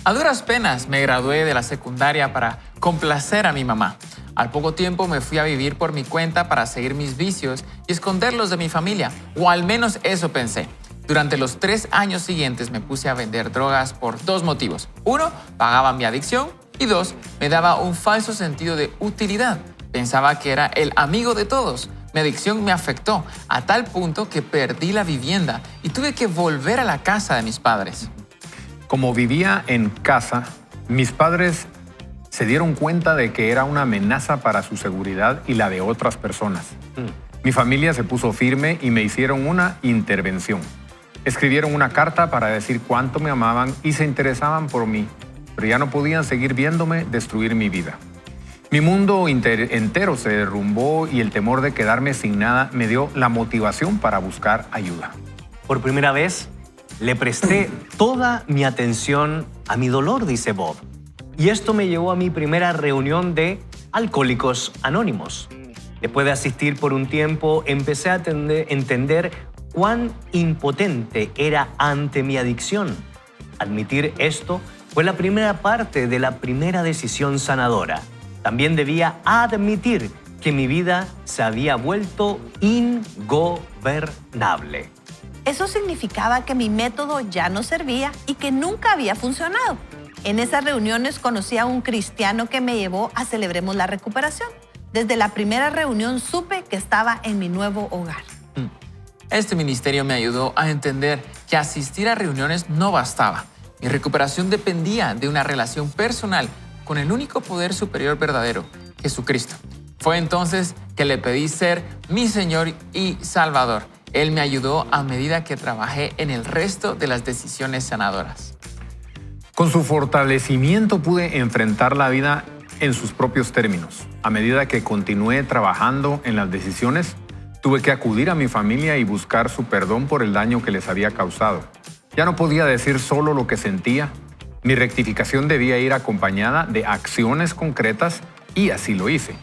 D: A duras penas me gradué de la secundaria para complacer a mi mamá. Al poco tiempo me fui a vivir por mi cuenta para seguir mis vicios y esconderlos de mi familia, o al menos eso pensé. Durante los 3 años siguientes me puse a vender drogas por 2 motivos. 1, pagaba mi adicción y 2, me daba un falso sentido de utilidad. Pensaba que era el amigo de todos. Mi adicción me afectó a tal punto que perdí la vivienda y tuve que volver a la casa de mis padres.
E: Como vivía en casa, mis padres se dieron cuenta de que era una amenaza para su seguridad y la de otras personas. Mi familia se puso firme y me hicieron una intervención. Escribieron una carta para decir cuánto me amaban y se interesaban por mí, pero ya no podían seguir viéndome destruir mi vida. Mi mundo entero se derrumbó y el temor de quedarme sin nada me dio la motivación para buscar ayuda.
A: Por primera vez, le presté toda mi atención a mi dolor, dice Bob. Y esto me llevó a mi primera reunión de Alcohólicos Anónimos. Después de asistir por un tiempo, empecé a entender cuán impotente era ante mi adicción. Admitir esto fue la primera parte de la primera decisión sanadora. También debía admitir que mi vida se había vuelto ingobernable.
C: Eso significaba que mi método ya no servía y que nunca había funcionado. En esas reuniones conocí a un cristiano que me llevó a Celebremos la Recuperación. Desde la primera reunión supe que estaba en mi nuevo hogar.
D: Este ministerio me ayudó a entender que asistir a reuniones no bastaba. Mi recuperación dependía de una relación personal con el único poder superior verdadero, Jesucristo. Fue entonces que le pedí ser mi Señor y Salvador. Él me ayudó a medida que trabajé en el resto de las decisiones sanadoras.
E: Con su fortalecimiento pude enfrentar la vida en sus propios términos. A medida que continué trabajando en las decisiones, tuve que acudir a mi familia y buscar su perdón por el daño que les había causado. Ya no podía decir solo lo que sentía. Mi rectificación debía ir acompañada de acciones concretas y así lo hice.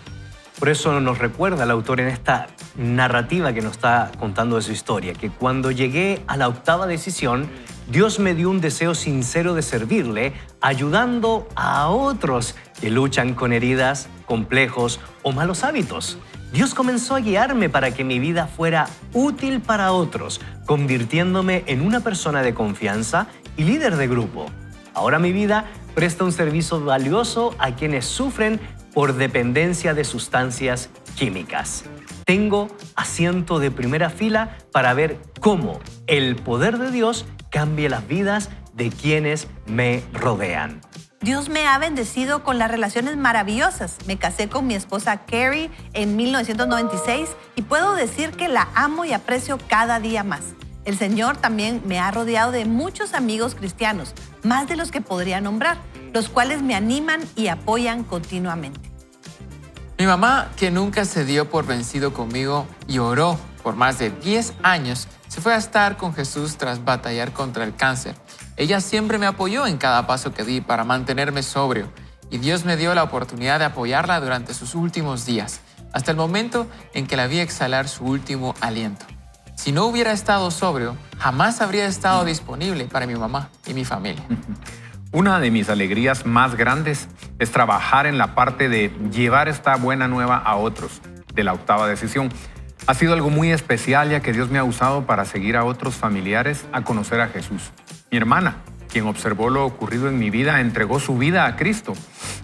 A: Por eso nos recuerda el autor en esta narrativa que nos está contando de su historia, que cuando llegué a la octava decisión, Dios me dio un deseo sincero de servirle, ayudando a otros que luchan con heridas, complejos o malos hábitos. Dios comenzó a guiarme para que mi vida fuera útil para otros, convirtiéndome en una persona de confianza y líder de grupo. Ahora mi vida presta un servicio valioso a quienes sufren por dependencia de sustancias químicas. Tengo asiento de primera fila para ver cómo el poder de Dios cambia las vidas de quienes me rodean.
C: Dios me ha bendecido con las relaciones maravillosas. Me casé con mi esposa Carrie en 1996 y puedo decir que la amo y aprecio cada día más. El Señor también me ha rodeado de muchos amigos cristianos, más de los que podría nombrar, los cuales me animan y apoyan continuamente.
D: Mi mamá, que nunca se dio por vencido conmigo y oró por más de 10 años, se fue a estar con Jesús tras batallar contra el cáncer. Ella siempre me apoyó en cada paso que di para mantenerme sobrio y Dios me dio la oportunidad de apoyarla durante sus últimos días, hasta el momento en que la vi exhalar su último aliento. Si no hubiera estado sobrio, jamás habría estado disponible para mi mamá y mi familia.
E: Una de mis alegrías más grandes es trabajar en la parte de llevar esta buena nueva a otros, de la octava decisión. Ha sido algo muy especial ya que Dios me ha usado para seguir a otros familiares a conocer a Jesús. Mi hermana, quien observó lo ocurrido en mi vida, entregó su vida a Cristo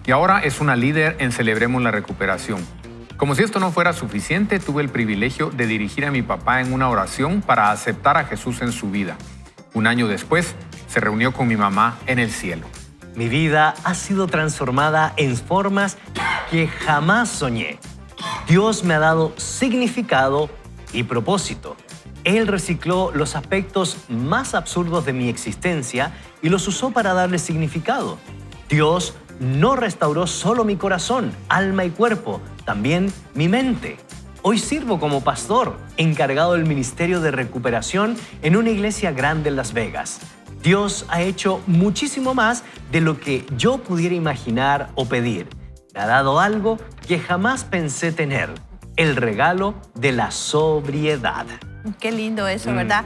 E: y ahora es una líder en Celebremos la Recuperación. Como si esto no fuera suficiente, tuve el privilegio de dirigir a mi papá en una oración para aceptar a Jesús en su vida. Un año después, se reunió con mi mamá en el cielo.
A: Mi vida ha sido transformada en formas que jamás soñé. Dios me ha dado significado y propósito. Él recicló los aspectos más absurdos de mi existencia y los usó para darle significado. Dios no restauró solo mi corazón, alma y cuerpo, también mi mente. Hoy sirvo como pastor, encargado del ministerio de recuperación en una iglesia grande en Las Vegas. Dios ha hecho muchísimo más de lo que yo pudiera imaginar o pedir. Me ha dado algo que jamás pensé tener, el regalo de la sobriedad.
C: Qué lindo eso, ¿verdad?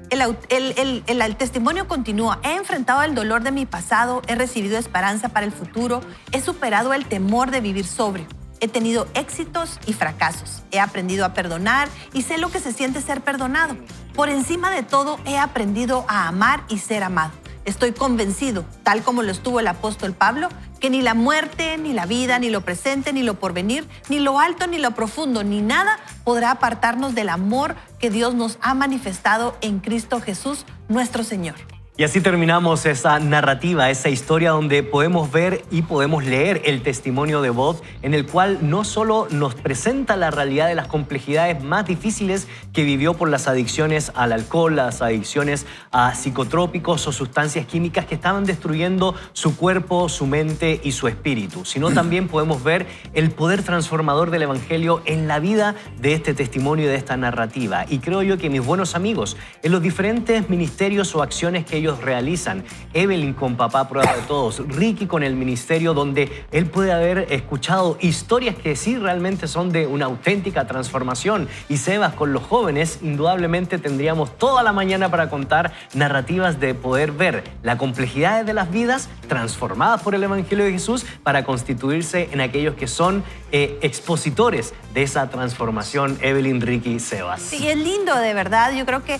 C: El testimonio continúa. He enfrentado el dolor de mi pasado, he recibido esperanza para el futuro, he superado el temor de vivir sobrio. He tenido éxitos y fracasos. He aprendido a perdonar y sé lo que se siente ser perdonado. Por encima de todo, he aprendido a amar y ser amado. Estoy convencido, tal como lo estuvo el apóstol Pablo, que ni la muerte, ni la vida, ni lo presente, ni lo porvenir, ni lo alto, ni lo profundo, ni nada podrá apartarnos del amor que Dios nos ha manifestado en Cristo Jesús, nuestro Señor.
A: Y así terminamos esa narrativa, esa historia donde podemos ver y podemos leer el testimonio de Bob, en el cual no solo nos presenta la realidad de las complejidades más difíciles que vivió por las adicciones al alcohol, las adicciones a psicotrópicos o sustancias químicas que estaban destruyendo su cuerpo, su mente y su espíritu, sino también podemos ver el poder transformador del Evangelio en la vida de este testimonio y de esta narrativa. Y creo yo que mis buenos amigos, en los diferentes ministerios o acciones que ellos realizan, Evelyn con Papá Prueba de Todos, Ricky con el ministerio donde él puede haber escuchado historias que sí realmente son de una auténtica transformación, y Sebas con los jóvenes, indudablemente tendríamos toda la mañana para contar narrativas de poder ver la complejidad de las vidas transformadas por el Evangelio de Jesús para constituirse en aquellos que son expositores de esa transformación. Evelyn, Ricky, Sebas.
C: Sí, es lindo, de verdad. Yo creo que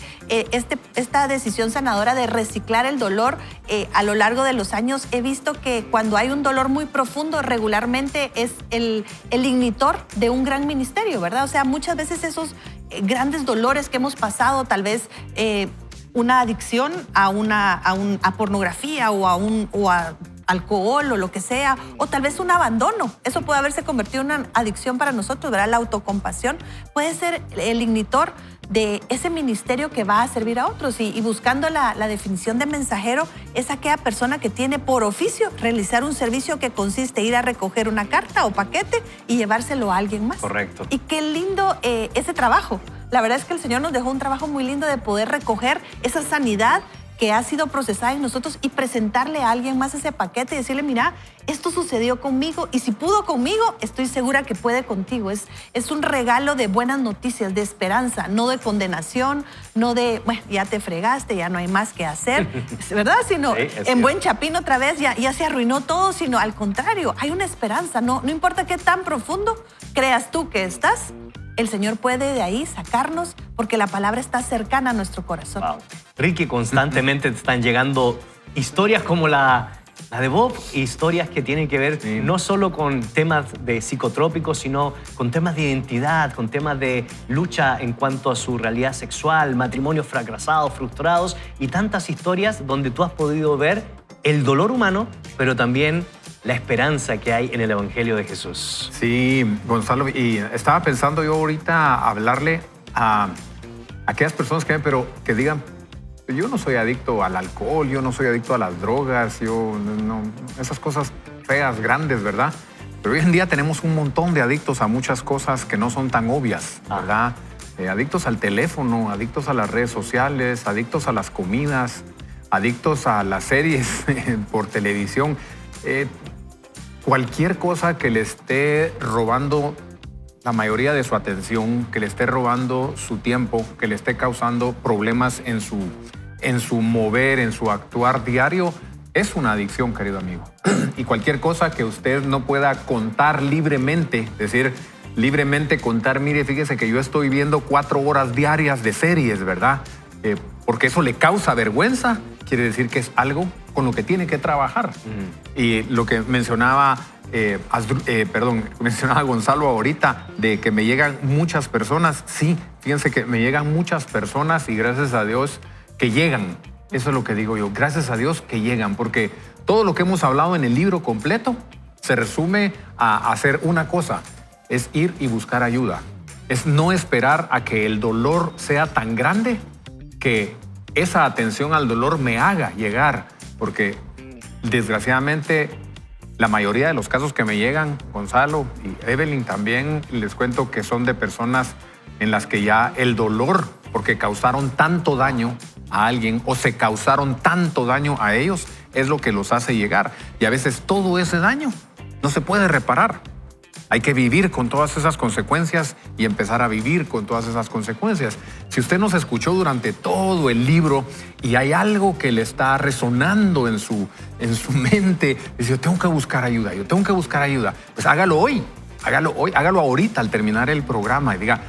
C: esta decisión sanadora de reciclar el dolor a lo largo de los años, he visto que cuando hay un dolor muy profundo, regularmente es el ignitor de un gran ministerio, ¿verdad? O sea, muchas veces esos grandes dolores que hemos pasado, tal vez una adicción a pornografía o a alcohol o lo que sea, o tal vez un abandono. Eso puede haberse convertido en una adicción para nosotros, ¿verdad? La autocompasión puede ser el ignitor de ese ministerio que va a servir a otros. Y buscando la definición de mensajero, es aquella persona que tiene por oficio realizar un servicio que consiste en ir a recoger una carta o paquete y llevárselo a alguien más.
A: Correcto.
C: Y qué lindo ese trabajo. La verdad es que el Señor nos dejó un trabajo muy lindo de poder recoger esa sanidad que ha sido procesada en nosotros y presentarle a alguien más ese paquete y decirle, mira, esto sucedió conmigo y si pudo conmigo, estoy segura que puede contigo. Es un regalo de buenas noticias, de esperanza, no de condenación, no de, bueno, ya te fregaste, ya no hay más que hacer, ¿verdad? Sino
A: Sí,
C: en buen chapín otra vez ya se arruinó todo, sino al contrario, hay una esperanza. No importa qué tan profundo creas tú que estás, el Señor puede de ahí sacarnos porque la palabra está cercana a nuestro corazón.
A: Wow. Ricky, constantemente te están llegando historias como la de Bob, historias que tienen que ver no solo con temas de psicotrópicos, sino con temas de identidad, con temas de lucha en cuanto a su realidad sexual, matrimonios fracasados, frustrados y tantas historias donde tú has podido ver el dolor humano, pero también la esperanza que hay en el Evangelio de Jesús.
E: Sí, Gonzalo, y estaba pensando yo ahorita hablarle a aquellas personas que digan, yo no soy adicto al alcohol, yo no soy adicto a las drogas, yo no, esas cosas feas, grandes, ¿verdad? Pero hoy en día tenemos un montón de adictos a muchas cosas que no son tan obvias, ¿verdad? Adictos al teléfono, adictos a las redes sociales, adictos a las comidas, adictos a las series por televisión. Cualquier cosa que le esté robando la mayoría de su atención, que le esté robando su tiempo, que le esté causando problemas en su mover, en su actuar diario, es una adicción, querido amigo. Y cualquier cosa que usted no pueda contar libremente, decir, libremente contar, mire, fíjese que yo estoy viendo 4 horas diarias de series, ¿verdad? Porque eso le causa vergüenza, quiere decir que es algo con lo que tiene que trabajar. Y lo que mencionaba, mencionaba Gonzalo ahorita, de que me llegan muchas personas. Sí, fíjense que me llegan muchas personas y gracias a Dios que llegan. Eso es lo que digo yo, gracias a Dios que llegan, porque todo lo que hemos hablado en el libro completo se resume a hacer una cosa, es ir y buscar ayuda. Es no esperar a que el dolor sea tan grande que esa atención al dolor me haga llegar, porque desgraciadamente la mayoría de los casos que me llegan, Gonzalo y Evelyn también, les cuento que son de personas en las que ya el dolor, porque causaron tanto daño a alguien o se causaron tanto daño a ellos, es lo que los hace llegar. Y a veces todo ese daño no se puede reparar. Hay que vivir con todas esas consecuencias y empezar a vivir con todas esas consecuencias. Si usted nos escuchó durante todo el libro y hay algo que le está resonando en su mente, dice, yo tengo que buscar ayuda, pues hágalo hoy, hágalo ahorita al terminar el programa y diga,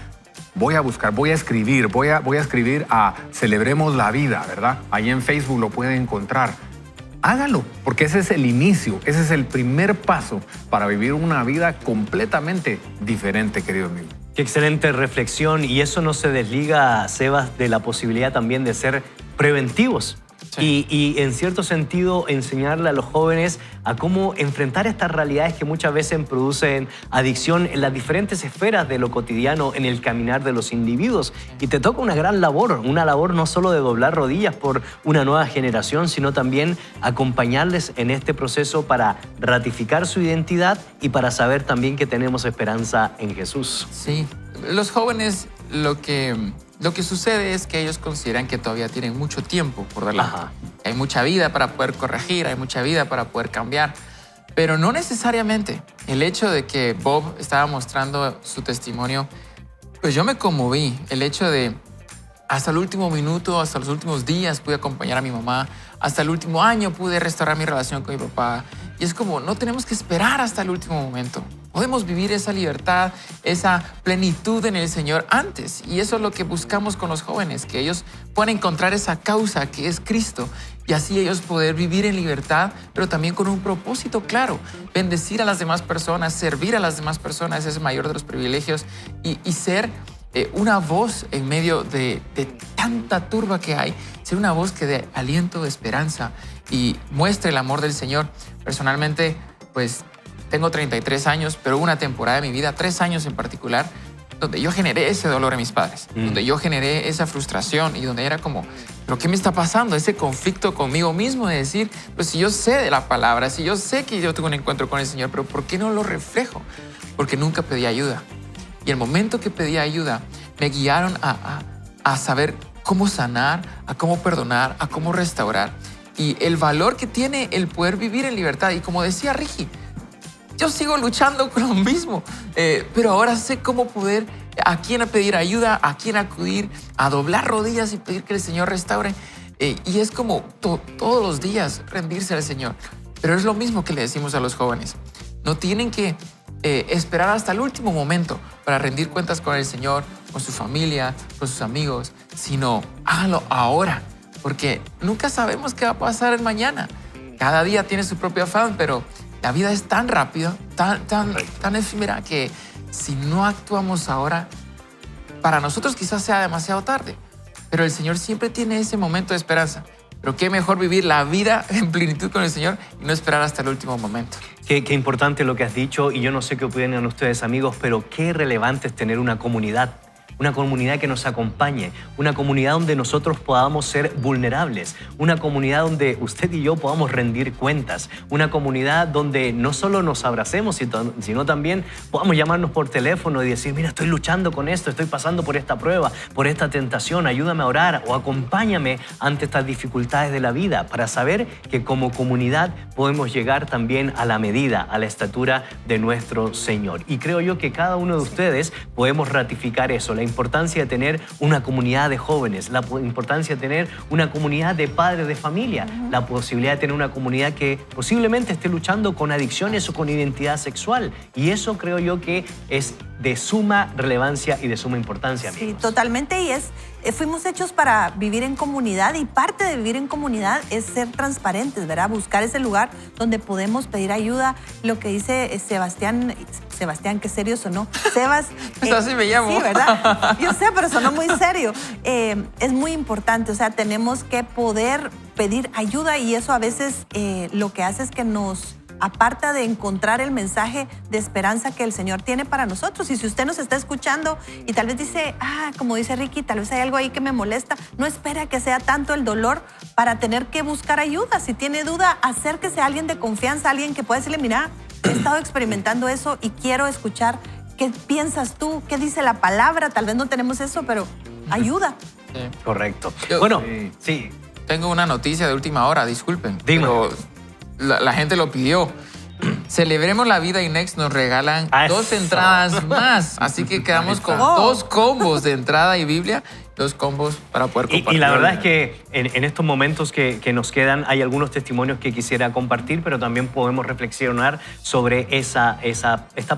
E: voy a buscar, voy a escribir a Celebremos la Vida, ¿verdad? Ahí en Facebook lo puede encontrar. Hágalo, porque ese es el inicio, ese es el primer paso para vivir una vida completamente diferente, querido amigo.
A: Qué excelente reflexión, y eso no se desliga, Sebas, de la posibilidad también de ser preventivos. y en cierto sentido enseñarle a los jóvenes a cómo enfrentar estas realidades que muchas veces producen adicción en las diferentes esferas de lo cotidiano en el caminar de los individuos. Y te toca una gran labor, una labor no solo de doblar rodillas por una nueva generación, sino también acompañarles en este proceso para ratificar su identidad y para saber también que tenemos esperanza en Jesús.
D: Sí, los jóvenes lo que sucede es que ellos consideran que todavía tienen mucho tiempo por delante.
A: Ajá.
D: Hay mucha vida para poder corregir, hay mucha vida para poder cambiar, pero no necesariamente. El hecho de que Bob estaba mostrando su testimonio, pues yo me conmoví. El hecho de hasta el último minuto, hasta los últimos días pude acompañar a mi mamá, hasta el último año pude restaurar mi relación con mi papá. Y es como, no tenemos que esperar hasta el último momento. Podemos vivir esa libertad, esa plenitud en el Señor antes. Y eso es lo que buscamos con los jóvenes, que ellos puedan encontrar esa causa que es Cristo y así ellos poder vivir en libertad, pero también con un propósito claro. Bendecir a las demás personas, servir a las demás personas, ese es el mayor de los privilegios y ser una voz en medio de tanta turba que hay, ser una voz que dé aliento, de esperanza y muestre el amor del Señor. Personalmente, pues tengo 33 años, pero hubo una temporada de mi vida, 3 años en particular, donde yo generé ese dolor en mis padres, donde yo generé esa frustración y donde era como, ¿pero qué me está pasando? Ese conflicto conmigo mismo de decir, pues si yo sé de la palabra, si yo sé que yo tengo un encuentro con el Señor, pero ¿por qué no lo reflejo? Porque nunca pedí ayuda. Y el momento que pedí ayuda, me guiaron a saber cómo sanar, a cómo perdonar, a cómo restaurar. Y el valor que tiene el poder vivir en libertad. Y como decía Ricky, yo sigo luchando con lo mismo, pero ahora sé cómo poder, a quién pedir ayuda, a quién acudir, a doblar rodillas y pedir que el Señor restaure. Y es como todos los días rendirse al Señor. Pero es lo mismo que le decimos a los jóvenes. No tienen que esperar hasta el último momento para rendir cuentas con el Señor, con su familia, con sus amigos, sino háganlo ahora, porque nunca sabemos qué va a pasar el mañana. Cada día tiene su propio afán, pero la vida es tan rápida, tan efímera, que si no actuamos ahora, para nosotros quizás sea demasiado tarde, pero el Señor siempre tiene ese momento de esperanza. Pero qué mejor vivir la vida en plenitud con el Señor y no esperar hasta el último momento.
A: Qué importante lo que has dicho, y yo no sé qué opinan ustedes, amigos, pero qué relevante es tener una comunidad que nos acompañe, una comunidad donde nosotros podamos ser vulnerables, una comunidad donde usted y yo podamos rendir cuentas, una comunidad donde no solo nos abracemos, sino también podamos llamarnos por teléfono y decir, mira, estoy luchando con esto, estoy pasando por esta prueba, por esta tentación, ayúdame a orar o acompáñame ante estas dificultades de la vida, para saber que como comunidad podemos llegar también a la medida, a la estatura de nuestro Señor. Y creo yo que cada uno de ustedes podemos ratificar eso, la importancia de tener una comunidad de jóvenes, la importancia de tener una comunidad de padres de familia, la posibilidad de tener una comunidad que posiblemente esté luchando con adicciones o con identidad sexual. Y eso creo yo que es de suma relevancia y de suma importancia, amigos.
C: Sí, totalmente. Y fuimos hechos para vivir en comunidad, y parte de vivir en comunidad es ser transparentes, ¿verdad? Buscar ese lugar donde podemos pedir ayuda. Lo que dice Sebastián, qué serio sonó. Sebas.
D: Así me llamo.
C: Sí, ¿verdad? Yo sé, pero sonó muy serio. Es muy importante, o sea, tenemos que poder pedir ayuda, y eso a veces lo que hace es que nos aparta de encontrar el mensaje de esperanza que el Señor tiene para nosotros. Y si usted nos está escuchando y tal vez dice, como dice Ricky, tal vez hay algo ahí que me molesta, no espera que sea tanto el dolor para tener que buscar ayuda. Si tiene duda, acérquese a alguien de confianza, alguien que pueda decirle, mira, he estado experimentando eso y quiero escuchar qué piensas tú, qué dice la palabra. Tal vez no tenemos eso, pero ayuda.
D: Sí.
A: Correcto.
D: Yo-
A: Bueno, sí.
D: Tengo una noticia de última hora, disculpen.
A: Dime.
D: Pero la gente lo pidió. Celebremos la Vida y Next nos regalan
A: Eso.
D: 2 entradas más. Así que quedamos con
C: Oh.
D: 2 combos de entrada y Biblia, 2 combos para poder compartir.
A: Y la verdad es que en estos momentos que nos quedan hay algunos testimonios que quisiera compartir, pero también podemos reflexionar sobre esta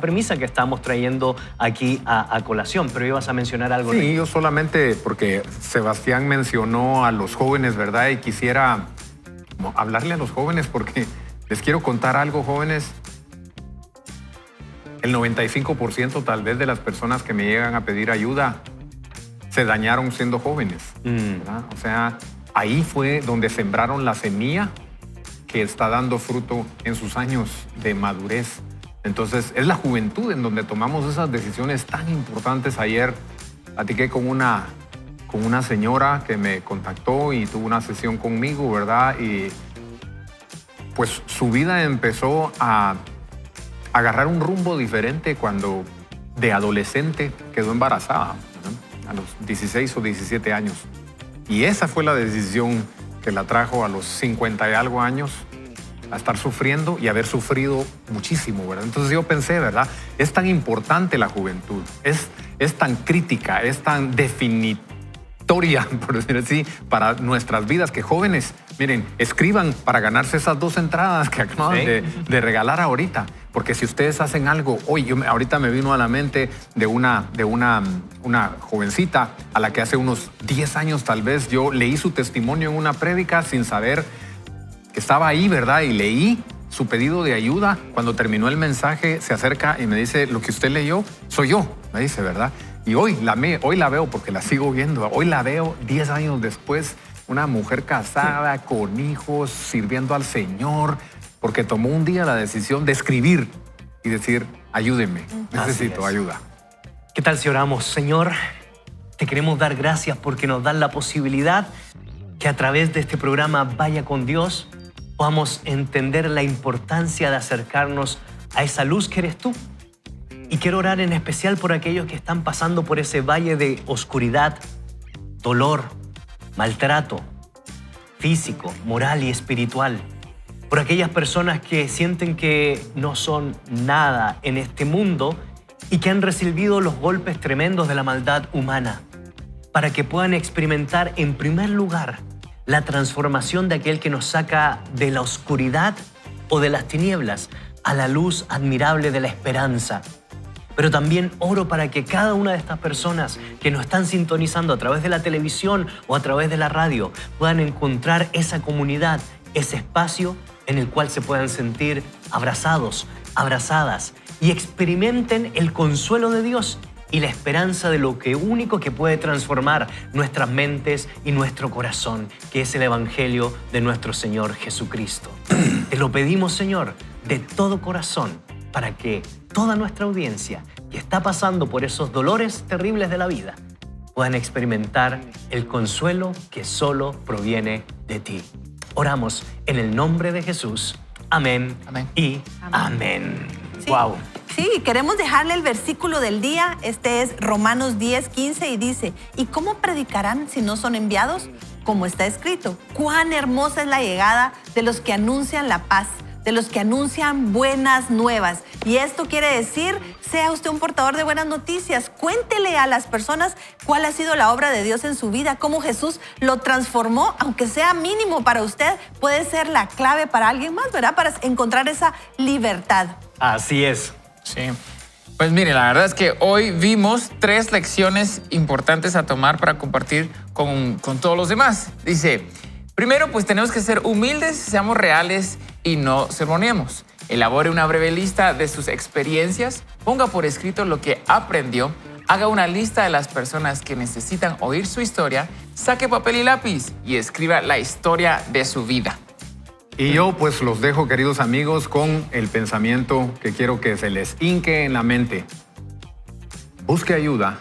A: premisa que estamos trayendo aquí a colación. Pero ibas a mencionar algo.
E: Sí,
A: Ricky.
E: yo solamente porque Sebastián mencionó a los jóvenes, ¿verdad? Y quisiera como hablarle a los jóvenes porque les quiero contar algo, jóvenes. El 95% tal vez de las personas que me llegan a pedir ayuda se dañaron siendo jóvenes, ¿verdad? O sea, ahí fue donde sembraron la semilla que está dando fruto en sus años de madurez. Entonces, es la juventud en donde tomamos esas decisiones tan importantes. Ayer platiqué con una señora que me contactó y tuvo una sesión conmigo, ¿verdad? Y pues su vida empezó a agarrar un rumbo diferente cuando de adolescente quedó embarazada, ¿no? A los 16 o 17 años. Y esa fue la decisión que la trajo a los 50 y algo años a estar sufriendo y haber sufrido muchísimo, ¿verdad? Entonces yo pensé, ¿verdad? Es tan importante la juventud, es tan crítica, es tan definitoria, por decir así, para nuestras vidas, que jóvenes, miren, escriban para ganarse esas 2 entradas que acaban de regalar ahorita. Porque si ustedes hacen algo, hoy, ahorita me vino a la mente de una jovencita a la que hace unos 10 años tal vez yo leí su testimonio en una prédica sin saber que estaba ahí, ¿verdad? Y leí su pedido de ayuda. Cuando terminó el mensaje, se acerca y me dice, lo que usted leyó, soy yo, me dice, ¿verdad? Y hoy la veo porque la sigo viendo. Hoy la veo 10 años después, una mujer casada, con hijos, sirviendo al Señor, porque tomó un día la decisión de escribir y decir, ayúdenme, necesito ayuda.
A: ¿Qué tal si oramos? Señor, te queremos dar gracias porque nos dan la posibilidad que a través de este programa Vaya con Dios podamos entender la importancia de acercarnos a esa luz que eres tú. Y quiero orar en especial por aquellos que están pasando por ese valle de oscuridad, dolor, maltrato físico, moral y espiritual. Por aquellas personas que sienten que no son nada en este mundo y que han recibido los golpes tremendos de la maldad humana, para que puedan experimentar en primer lugar la transformación de aquel que nos saca de la oscuridad o de las tinieblas a la luz admirable de la esperanza. Pero también oro para que cada una de estas personas que nos están sintonizando a través de la televisión o a través de la radio puedan encontrar esa comunidad, ese espacio en el cual se puedan sentir abrazados, abrazadas y experimenten el consuelo de Dios y la esperanza de lo que único que puede transformar nuestras mentes y nuestro corazón, que es el Evangelio de nuestro Señor Jesucristo. Te lo pedimos, Señor, de todo corazón, para que toda nuestra audiencia que está pasando por esos dolores terribles de la vida puedan experimentar el consuelo que solo proviene de ti. Oramos en el nombre de Jesús. Amén,
D: Amén.
A: Y amén.
C: Sí.
A: Wow.
C: Sí, queremos dejarle el versículo del día. Este es Romanos 10:15 y dice, ¿y cómo predicarán si no son enviados? Como está escrito, cuán hermosa es la llegada de los que anuncian la paz, de los que anuncian buenas nuevas. Y esto quiere decir, sea usted un portador de buenas noticias. Cuéntele a las personas cuál ha sido la obra de Dios en su vida, cómo Jesús lo transformó, aunque sea mínimo para usted, puede ser la clave para alguien más, ¿verdad? Para encontrar esa libertad.
A: Así es.
D: Sí. Pues mire, la verdad es que hoy vimos 3 lecciones importantes a tomar para compartir con todos los demás. Dice, primero, pues tenemos que ser humildes, seamos reales y no sermoneemos. Elabore una breve lista de sus experiencias, ponga por escrito lo que aprendió, haga una lista de las personas que necesitan oír su historia, saque papel y lápiz y escriba la historia de su vida.
E: Y yo pues los dejo, queridos amigos, con el pensamiento que quiero que se les hinque en la mente. Busque ayuda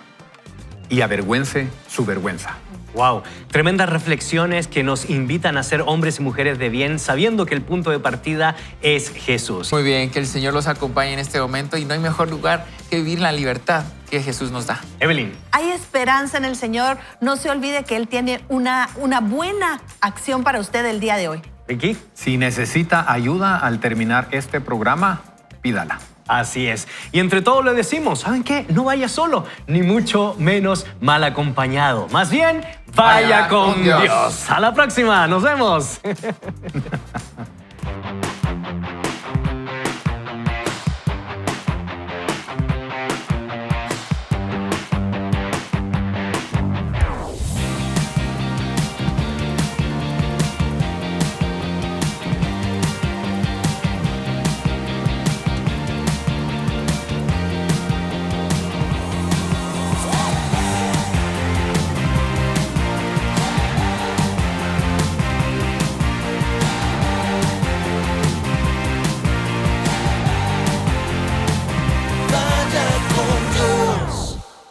E: y avergüence su vergüenza.
A: Wow, tremendas reflexiones que nos invitan a ser hombres y mujeres de bien, sabiendo que el punto de partida es Jesús.
D: Muy bien, que el Señor los acompañe en este momento y no hay mejor lugar que vivir la libertad que Jesús nos da.
A: Evelyn.
C: Hay esperanza en el Señor. No se olvide que Él tiene una buena acción para usted el día de hoy.
A: Vicky.
E: Si necesita ayuda al terminar este programa, pídala.
A: Así es. Y entre todos le decimos, ¿saben qué? No vaya solo, ni mucho menos mal acompañado. Más bien, vaya con Dios. A la próxima. Nos vemos.